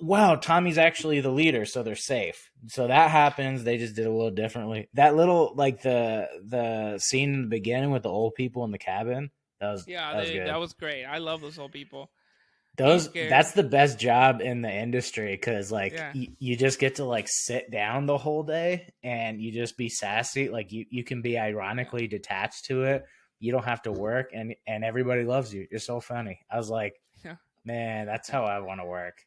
wow, Tommy's actually the leader, so they're safe. So that happens. They just did a little differently. That little like the scene in the beginning with the old people in the cabin. Yeah. That was That good. was great. I love those old people. Be Those scared. that's the best job in the industry because like Yeah. you just get to like sit down the whole day and you just be sassy, like you can be Yeah. ironically detached to it. You don't have to work, and everybody loves you. You're so funny. I was like, Yeah. man, that's how I want to work.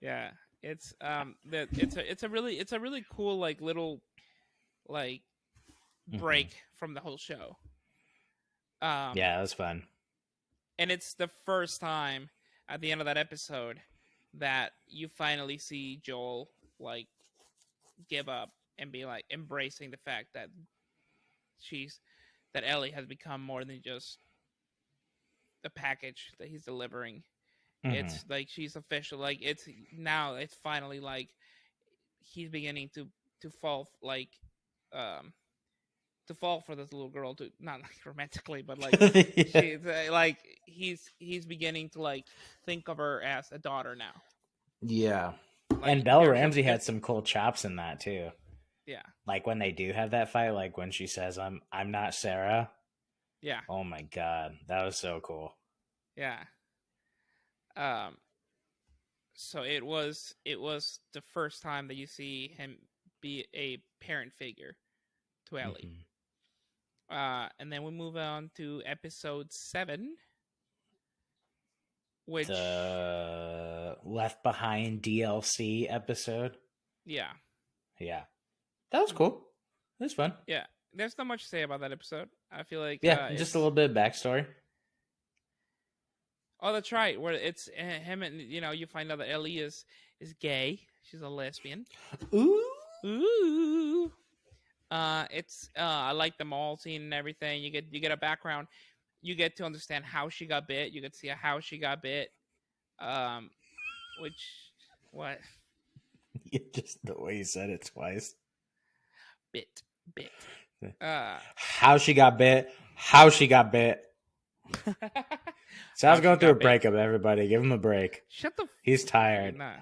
Yeah. It's that it's a really cool like little like Hmm. break from the whole show. Um, Yeah, it was fun. and it's the first time at the end of that episode that you finally see Joel like give up and be like embracing the fact that she's that Ellie has become more than just a package that he's delivering. Hmm. It's like she's official. Like it's now. It's finally like he's beginning to fall like um to fall for this little girl, to not like romantically, but like Yeah. she's like he's beginning to like think of her as a daughter now. Yeah. And Like Bella Ramsey had some cool chops in that too. yeah, Like when they do have that fight, like when she says, I'm not Sarah." yeah, Oh my god, that was so cool. yeah. Um, so it was the first time that you see him be a parent figure to Ellie. Hmm. And then we move on to episode 7, which The Left Behind DLC episode. yeah, Yeah, that was cool. It was fun. yeah. There's not much to say about that episode. I feel like Yeah, just a it's little bit of backstory. oh, that's right. Where it's him, and you find out that Ellie is gay. She's a lesbian. Ooh. Ooh. It's I like the mall scene and everything. You get a background. You get to understand how she got bit. You get to see how she got bit. Um, which what Just the way you said it twice. bit bit. Uh, How she got bit. How she got bit. So I how was she going through a got bit. breakup. Everybody, give him a break. Shut the. He's tired. Nah,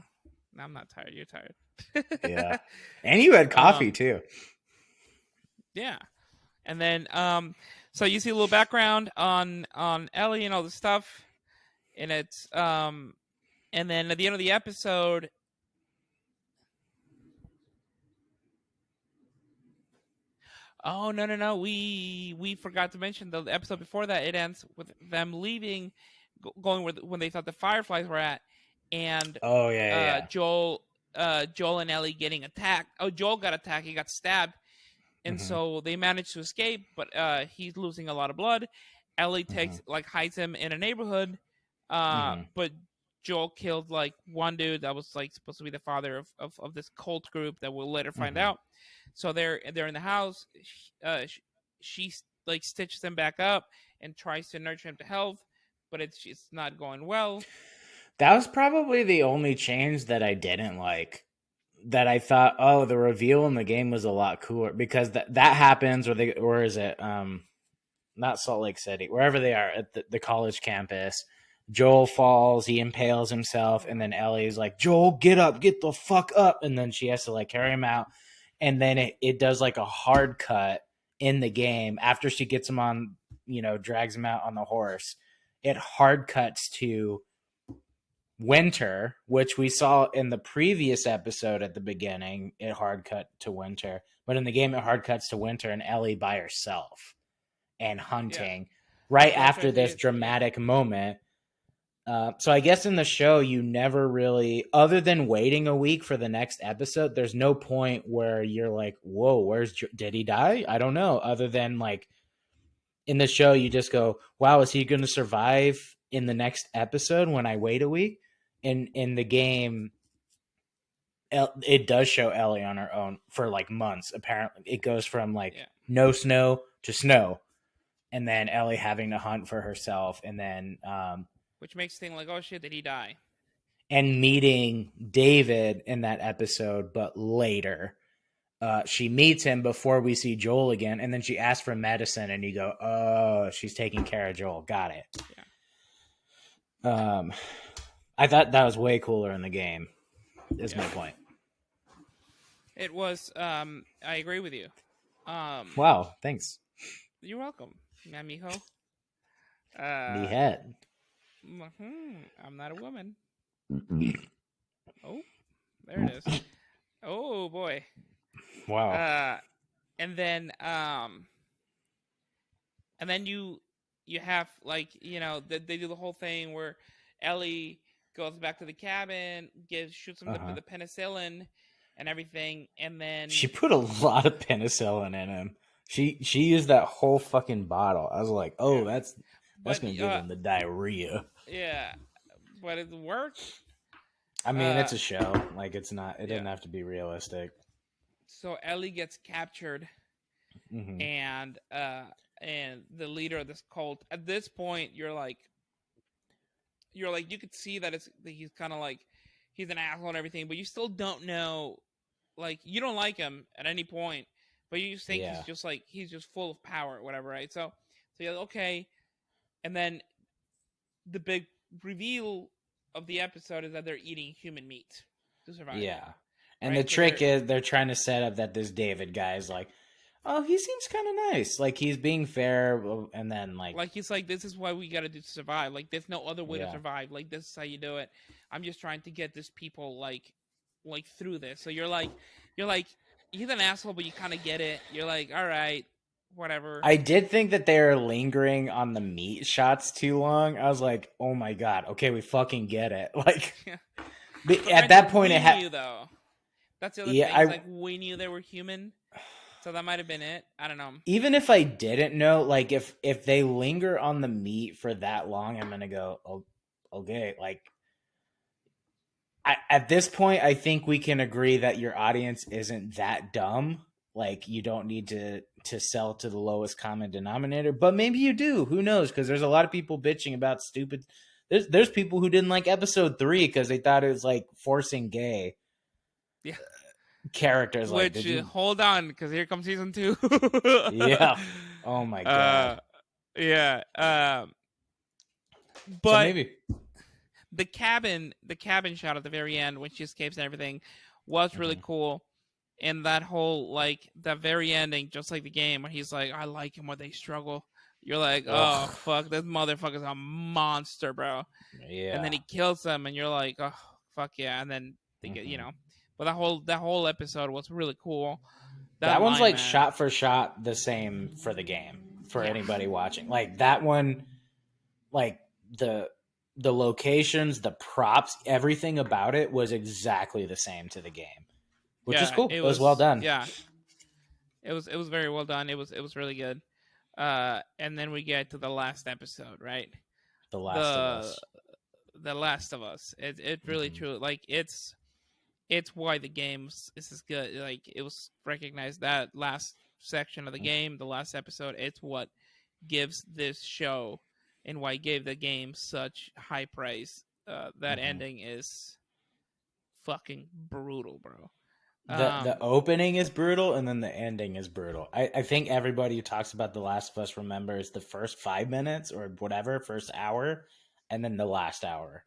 nah, I'm not tired. You're tired. Yeah, and you had coffee um, too. yeah. And then so you see a little background on Ellie and all the stuff, and it's And then at the end of the episode, oh no, we forgot to mention the episode before that. It ends with them leaving, going where when they thought the fireflies were at, and Oh yeah, yeah. Joel and Ellie getting attacked. Oh, Joel got attacked. He got stabbed, and Mm-hmm. so they managed to escape. But he's losing a lot of blood. Ellie Mm-hmm. takes hides him in a neighborhood. Mm-hmm. But Joel killed one dude that was supposed to be the father of this cult group that we'll later find Mm-hmm. out. So they're in the house. She stitches him back up and tries to nurture him to health, but it's not going well. That was probably the only change that I didn't like. That I thought, oh, the reveal in the game was a lot cooler because that happens, or is it not Salt Lake City, wherever they are at the college campus. Joel falls, he impales himself, and then Ellie's like, Joel, get up, get the fuck up. And then she has to carry him out. And then it does a hard cut in the game after she gets him on, drags him out on the horse. It hard cuts to Winter, which we saw in the previous episode at the beginning. It hard cut to Winter, but in the game, it hard cuts to Winter and Ellie by herself and Yeah, hunting right so that's after actually this it. Yeah, dramatic moment. So I guess in the show, you never really, other than waiting a week for the next episode, there's no point where you're like, whoa, did he die? I don't know. Other than in the show, you just go, wow, is he going to survive in the next episode when I wait a week? In the game, it does show Ellie on her own for months. Apparently, it goes from yeah. no snow to snow, and then Ellie having to hunt for herself, and then Which makes things like, oh shit, did he die? and meeting David in that episode, but later. She meets him before we see Joel again, and then she asks for medicine, and you go, "Oh, she's taking care of Joel." Got it. Yeah. I thought that was way cooler in the game. Is Yeah. my point. It was. I agree with you. Wow, thanks. You're welcome, Mijo. The head. I'm not a woman. Oh, there it is. Oh boy. Wow. And then you have they do the whole thing where Ellie goes back to the cabin, shoots him the penicillin and everything, and then she put a lot of penicillin in him. She used that whole fucking bottle. I was like, oh, yeah. that's gonna give him the diarrhea. Yeah, but it worked. I mean, it's a show. It's not. It didn't Yeah. have to be realistic. So Ellie gets captured, Mm-hmm. and the leader of this cult. At this point, you're like, you could see that he's kind of he's an asshole and everything, but you still don't know. You don't like him at any point, but you just think he's just he's just full of power, or whatever, right? So you're like, okay, and then the big reveal of the episode is that they're eating human meat to survive. Yeah. And right? the trick is they're trying to set up that this David guy is oh, he seems kind of nice. He's being fair, and then he's this is what we got to do to survive. There's no other way to survive. This is how you do it. I'm just trying to get this people through this. So you're like he's an asshole, but you kind of get it. You're like, all right, whatever. I did think that they were lingering on the meat shots too long. I was like, oh my god, okay, we fucking get it. At that point, it had. Though. That's the other thing. We knew they were human, so that might have been it. I don't know. Even if I didn't know, if they linger on the meat for that long, I'm gonna go, oh, okay. At this point, I think we can agree that your audience isn't that dumb. You don't need to sell to the lowest common denominator, but maybe you do. Who knows? Because there's a lot of people bitching about stupid. There's people who didn't like episode 3 because they thought it was forcing gay. Yeah. Characters. Which hold on, because here comes season 2. Yeah. Oh my god. Yeah. But so maybe the cabin shot at the very end when she escapes and everything was really cool. And that whole that very ending, just like the game, where he's like, I like him when they struggle. You're like, oh Ugh. fuck, this motherfucker's a monster, bro. And then Yeah. he kills them, and you're like, oh fuck yeah. And then they get, Hmm. but that whole episode was really cool. That That one's line, like man. shot for shot the same for the game for Yeah, anybody watching. Like that one, like the the locations, the props, everything about it was exactly the same to the game, which was yeah. cool. It It was well was, done. yeah. It was very well done. It was really good. And then we get to the last episode, right? The Last of The Us. the Last of Us. It really Hmm. truly, like, it's why the game is as good. Like, it was recognized, that last section of the game, the last episode. It's what gives this show, and why it gave the game such high praise. That Hmm. ending is fucking brutal, bro. The opening is brutal, and then the ending is brutal. I think everybody who talks about The Last of Us remembers the first 5 minutes or whatever, first hour, and then the last hour.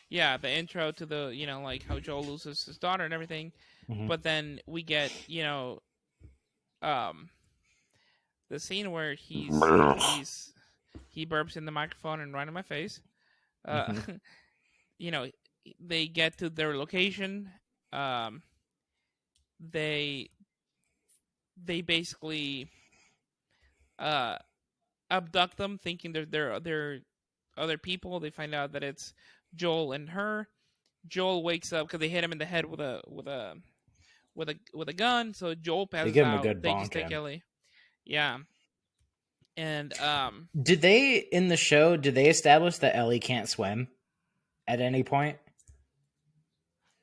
Yeah, the intro to the, like how Joel loses his daughter and everything, Hmm. but then we get, um the scene where he burps in the microphone and right in my face. uh Hmm. you know they get to their location. Um they they basically uh abduct them, thinking they're other people. They find out that it's Joel and her. Joel wakes up because they hit him in the head with a gun. So Joel They passes give him a out. good They just take bonking. Ellie. Yeah, and Did they in the show? Did they establish that Ellie can't swim at any point?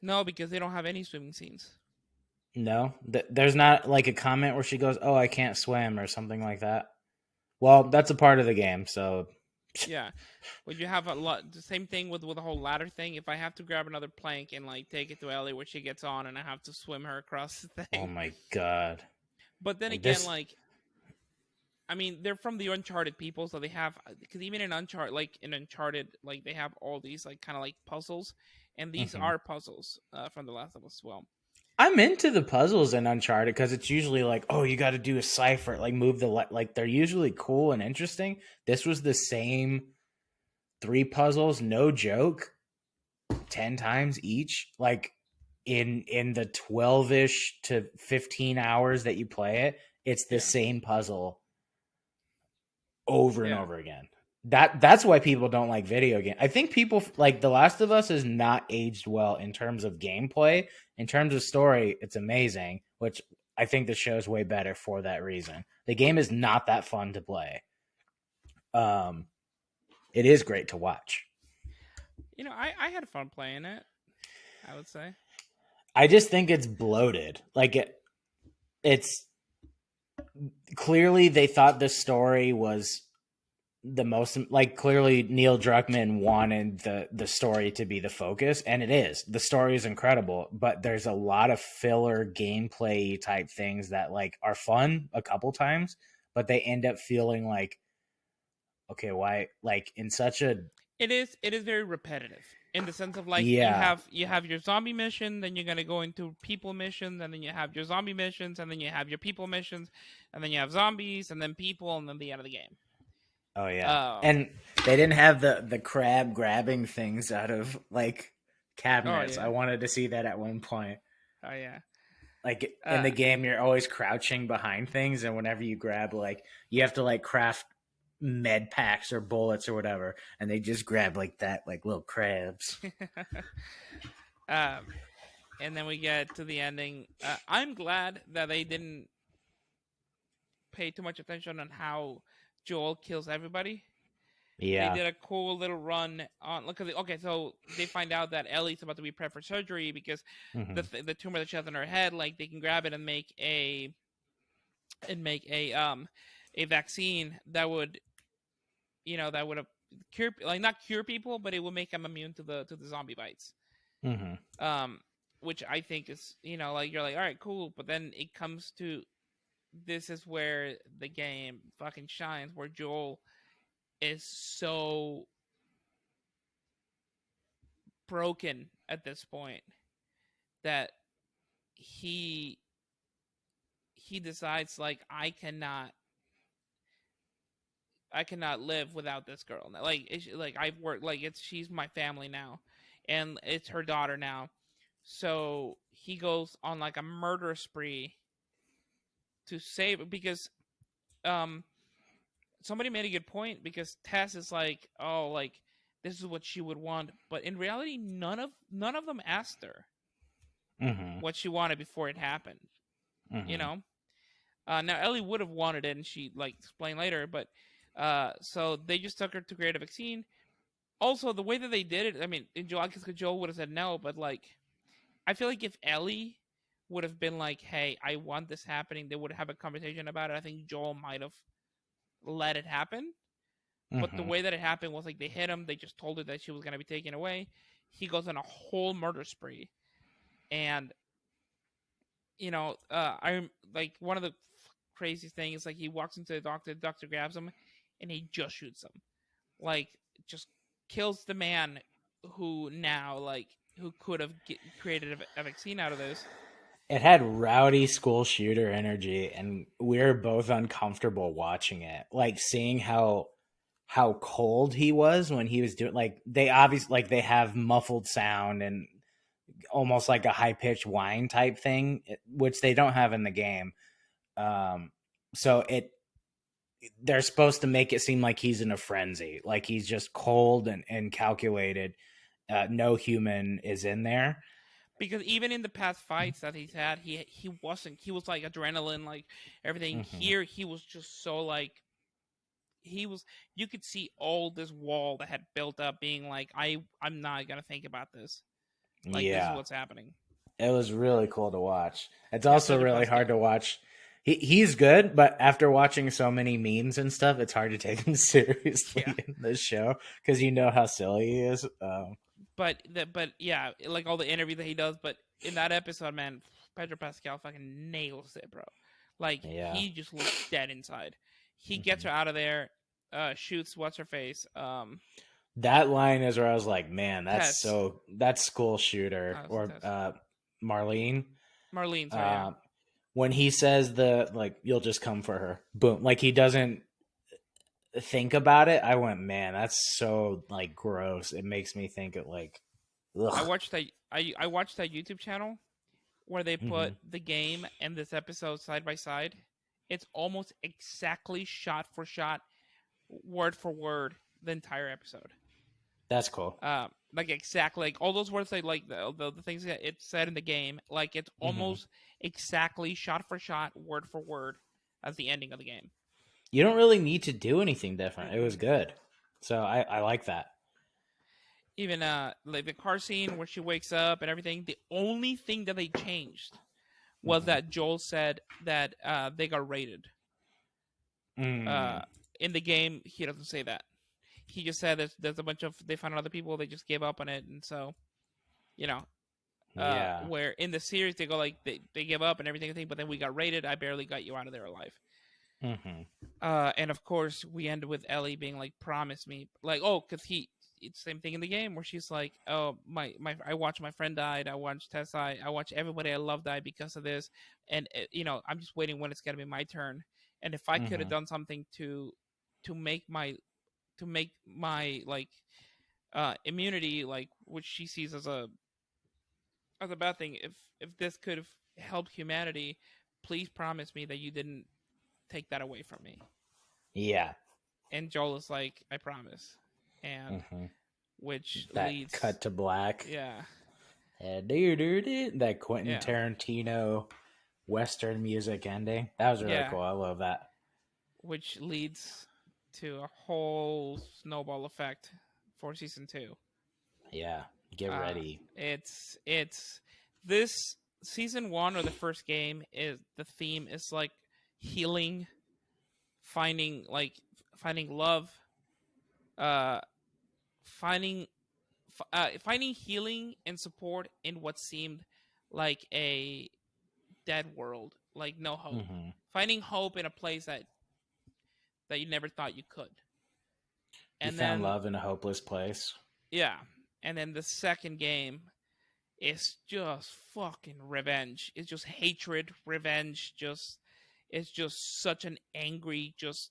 no, because they don't have any swimming scenes. No, there's not like a comment where she goes, "Oh, I can't swim" or something like that. Well, that's a part of the game, so Yeah, but you have a lot. The same thing with the whole ladder thing. If I have to grab another plank and like take it to Ellie where she gets on, and I have to swim her across the oh thing. my god, But then like again, this. like, I mean, they're from the Uncharted people, so they have, because even in Uncharted, like, they have all these like kind of like puzzles, and these Mhm. are puzzles from The Last of Us as well. I'm into the puzzles in Uncharted because it's usually like, oh, you got to do a cipher, like move the like they're usually cool and interesting. This was the same three puzzles, no joke, 10 times each, like in the 12ish to 15 hours that you play it. It's the Yeah, same puzzle over and yeah. over again. That's why people don't like video games. I think people like The Last of Us is not aged well in terms of gameplay. In terms of story, it's amazing, which I think the show's way better for that reason. The game is not that fun to play. Um, it is great to watch. I had fun playing it, I would say. I just think it's bloated. Like it's clearly they thought the story was the most, like, clearly Neil Druckmann wanted the story to be the focus, and it is. The story is incredible, but there's a lot of filler gameplay type things that like are fun a couple times, but they end up feeling like, okay, why, like, in such a, It is very repetitive, in the sense of, like, you yeah. have you have your zombie mission, then you're gonna go into people missions, and then you have your zombie missions, and then you have your people missions, and then you have zombies, and then people, and then the end of the game. Oh yeah. Um. And they didn't have the crab grabbing things out of like Oh cabinets. I yeah. wanted to see that at one point. Oh yeah. Like in the Uh. game you're always crouching behind things, and whenever you grab, like, you have to like craft med packs or bullets or whatever, and they just grab like that, like little crabs. um. And then we get to the ending. I'm glad that they didn't pay too much attention on how Joel kills everybody. They Yeah. did a cool little run on. Look at the okay. So they find out that Ellie's about to be prepped for surgery because Hmm. the tumor that she has in her head, like, they can grab it and make a vaccine that would, that would have cure, like, not cure people, but it would make them immune to the zombie bites. Hmm. Um, which I think is, like, you're like, all right, cool, but then it comes to, this is where the game fucking shines, where Joel is so broken at this point that he he decides, like, I cannot I cannot live without this girl. Like like I've worked like it's she's my family now, and it's her daughter now. So he goes on like a murder spree to save it because um somebody made a good point because Tess is like, oh, like this is what she would want, but in reality, none of them asked her Mm-hmm. what she wanted before it happened. You Mm-hmm. know, now Ellie would have wanted it, and she like explained later, but so they just took her to create a vaccine. Also, the way that they did it, I mean, Joel, because Joel would have said no, but like, I feel like if Ellie would have been like, "Hey, I want this happening," they would have a conversation about it. I think Joel might have let it happen. But the Mm-hmm. way that it happened was like they hit him. They just told her that she was gonna be taken away. He goes on a whole murder spree, and I'm like one of the crazy things is like he walks into the doctor grabs him, and he just shoots him, like just kills the man who now like who could have created a vaccine out of this. It had rowdy school shooter energy, and we were both uncomfortable watching it. Like seeing how cold he was when he was doing, like, they obviously, like, they have muffled sound and almost like a high pitched whine type thing, which they don't have in the game. Um, so they're supposed to make it seem like he's in a frenzy, like he's just cold and calculated. No human is in there. Because even in the past fights that he's had, he wasn't. He was like adrenaline, like everything. Mm-hmm. Here, he was just so like he was. You could see all this wall that had built up, being like, I'm not gonna think about this. Like this is Yeah, what's happening. it was really cool to watch. It's Yeah, also Pedro really hard to Pascal. watch. He's good, but after watching so many memes and stuff, it's hard to take him Yeah, seriously in this show because you know how silly he is. but yeah, like all the interviews that he does. But in that episode, man, Pedro Pascal fucking nails it, bro. Like Yeah. he just looks dead inside. He gets Hmm. her out of there, shoots what's her face, That line is where I was like, man, Tess. that's school shooter Was it or Tess? Marlene. Marlene, sorry, yeah. Uh, when he says the, like, you'll just come for her, boom, like he doesn't think about it. I went, man, that's so like gross. It makes me think it like, I ugh. watched that. I watched that YouTube channel where they Hmm. put the game and this episode side by side. It's almost exactly shot for shot, word for word, the entire episode. That's cool. Like exactly like all those words they like the things that it said in the game. Like it's Hmm. almost exactly shot for shot, word for word, as the ending of the game. You don't really need to do anything different. It was Mm-mm. good. So I like that. Even like the car scene where she wakes up and everything. The only thing that they changed was Hmm. that Joel said that they got raided. Uh, Mm, in the game, he doesn't say that. He just said there's a bunch of they found other people, they just gave up on it, and so you know, yeah. where in the series they go like they give up and everything, but then we got raided. I barely got you out of there alive. Hmm. And of course, we end with Ellie being like, "Promise me," like, oh, because it's the same thing in the game where she's like, "Oh, I watched my friend died. I watched Tess die. I watched everybody I love die because of this, and I'm just waiting when it's gonna be my turn. And if I could have Hmm. done something to make my like immunity, like which she sees as a bad thing, if this could have helped humanity, please promise me that you didn't take that away from me." Yeah. And Joel is like, "I promise," and Hmm. which That leads, cut to black. yeah, That Quentin yeah, Tarantino Western music ending. That was really yeah, cool. I love that. which leads to a whole snowball effect for season two. Yeah. Get ready. It's this season one or the first game is the theme is like healing, finding love, uh, finding finding healing and support in what seemed like a dead world, like no hope. Hmm. Finding hope in a place that you never thought you could. You And found then love in a hopeless place. yeah, and then the second game is just fucking revenge. It's just hatred, revenge, just it's just such an angry just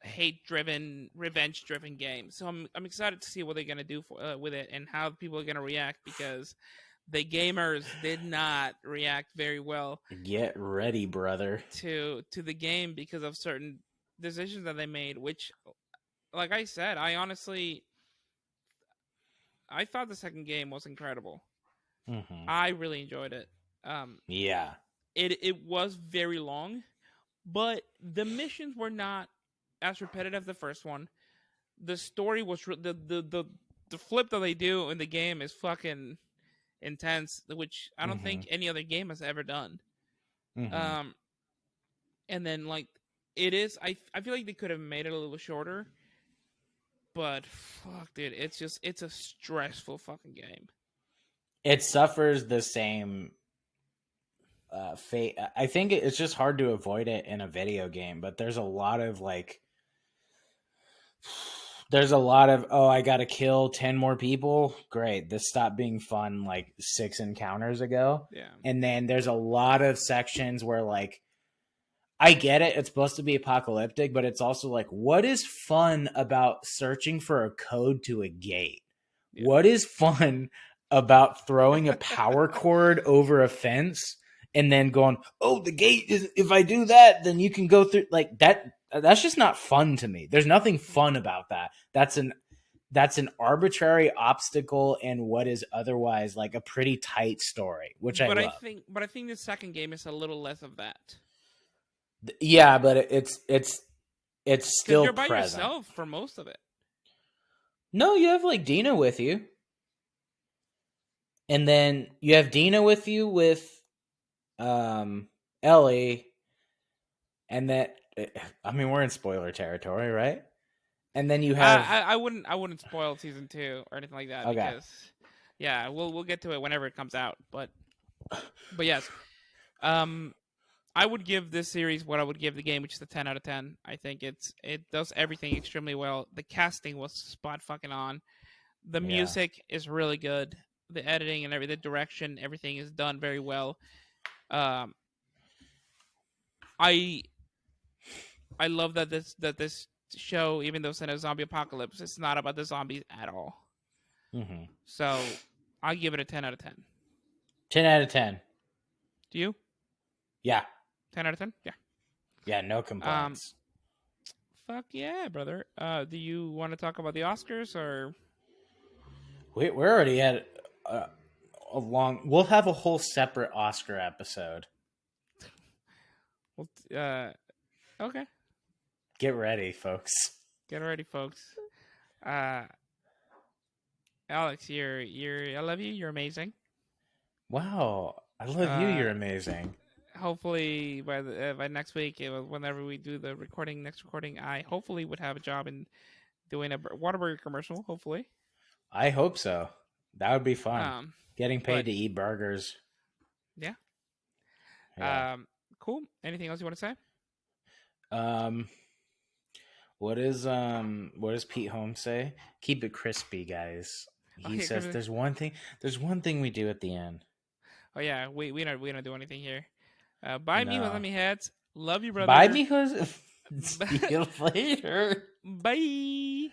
hate-driven, revenge-driven game. So I'm excited to see what they're gonna do with it and how people are gonna react because the gamers did not react very well Get ready, brother. to the game because of certain decisions that they made. Which, like I said, I thought the second game was incredible. Hmm. I really enjoyed it. Um, Yeah. it was very long, but the missions were not as repetitive as the first one. The story was the flip that they do in the game is fucking intense, which I don't Hmm. think any other game has ever done. Hmm. Um, and then like it is, I feel like they could have made it a little shorter, but fuck, dude, it's a stressful fucking game. It suffers the same fate. I think it's just hard to avoid it in a video game, but there's a lot of like, there's a lot of, oh, I gotta kill 10 more people. Great. This stopped being fun like 6 encounters ago. Yeah, And then there's a lot of sections where like, I get it. It's supposed to be apocalyptic, but it's also like, what is fun about searching for a code to a gate? yeah. What is fun about throwing a power cord over a fence and then going, oh, the gate is, if I do that, then you can go through like that. That's just not fun to me. There's nothing fun about that. That's an arbitrary obstacle in what is otherwise like a pretty tight story, which I love. But I think the second game is a little less of that Yeah, but it's because still you're by present. yourself for most of it. No, you have like Dina with you. And then you have Dina with you with Ellie, and that, I mean, we're in spoiler territory, right? And then you have, I wouldn't spoil season 2 or anything like that okay. because yeah, we'll get to it whenever it comes out. But yes, um, I would give this series what I would give the game, which is a 10 out of 10. I think it does everything extremely well. The casting was spot fucking on. The Yeah. music is really good. The editing and the direction, everything is done very well. Um, I I love that this show, even though it's in a zombie apocalypse, it's not about the zombies at all. Hmm. So I give it a 10 out of 10. 10 out of 10. Do you? Yeah. 10 out of 10? Yeah. Yeah, no Um, complaints. fuck yeah, brother. Do you want to talk about the Oscars or? We're already at we'll have a whole separate Oscar episode. Well, okay. Get ready, folks. Get ready, folks. Uh, Alex, I love you. You're amazing. Wow. I love you. Uh, You're amazing. hopefully by next week, whenever we do the next recording, I hopefully would have a job in doing a Whataburger commercial. Hopefully. I hope so. That would be fun. Um, Getting paid but to eat burgers. yeah. Yeah. Cool. Anything else you want to say? Um what does Pete Holmes say? Keep it crispy, guys. He Okay. says there's one thing we do at the end. Oh yeah, we don't do anything here. Bye, Mijos No. and Heads. Love you, Bye, brother. mijos. See you later. Bye.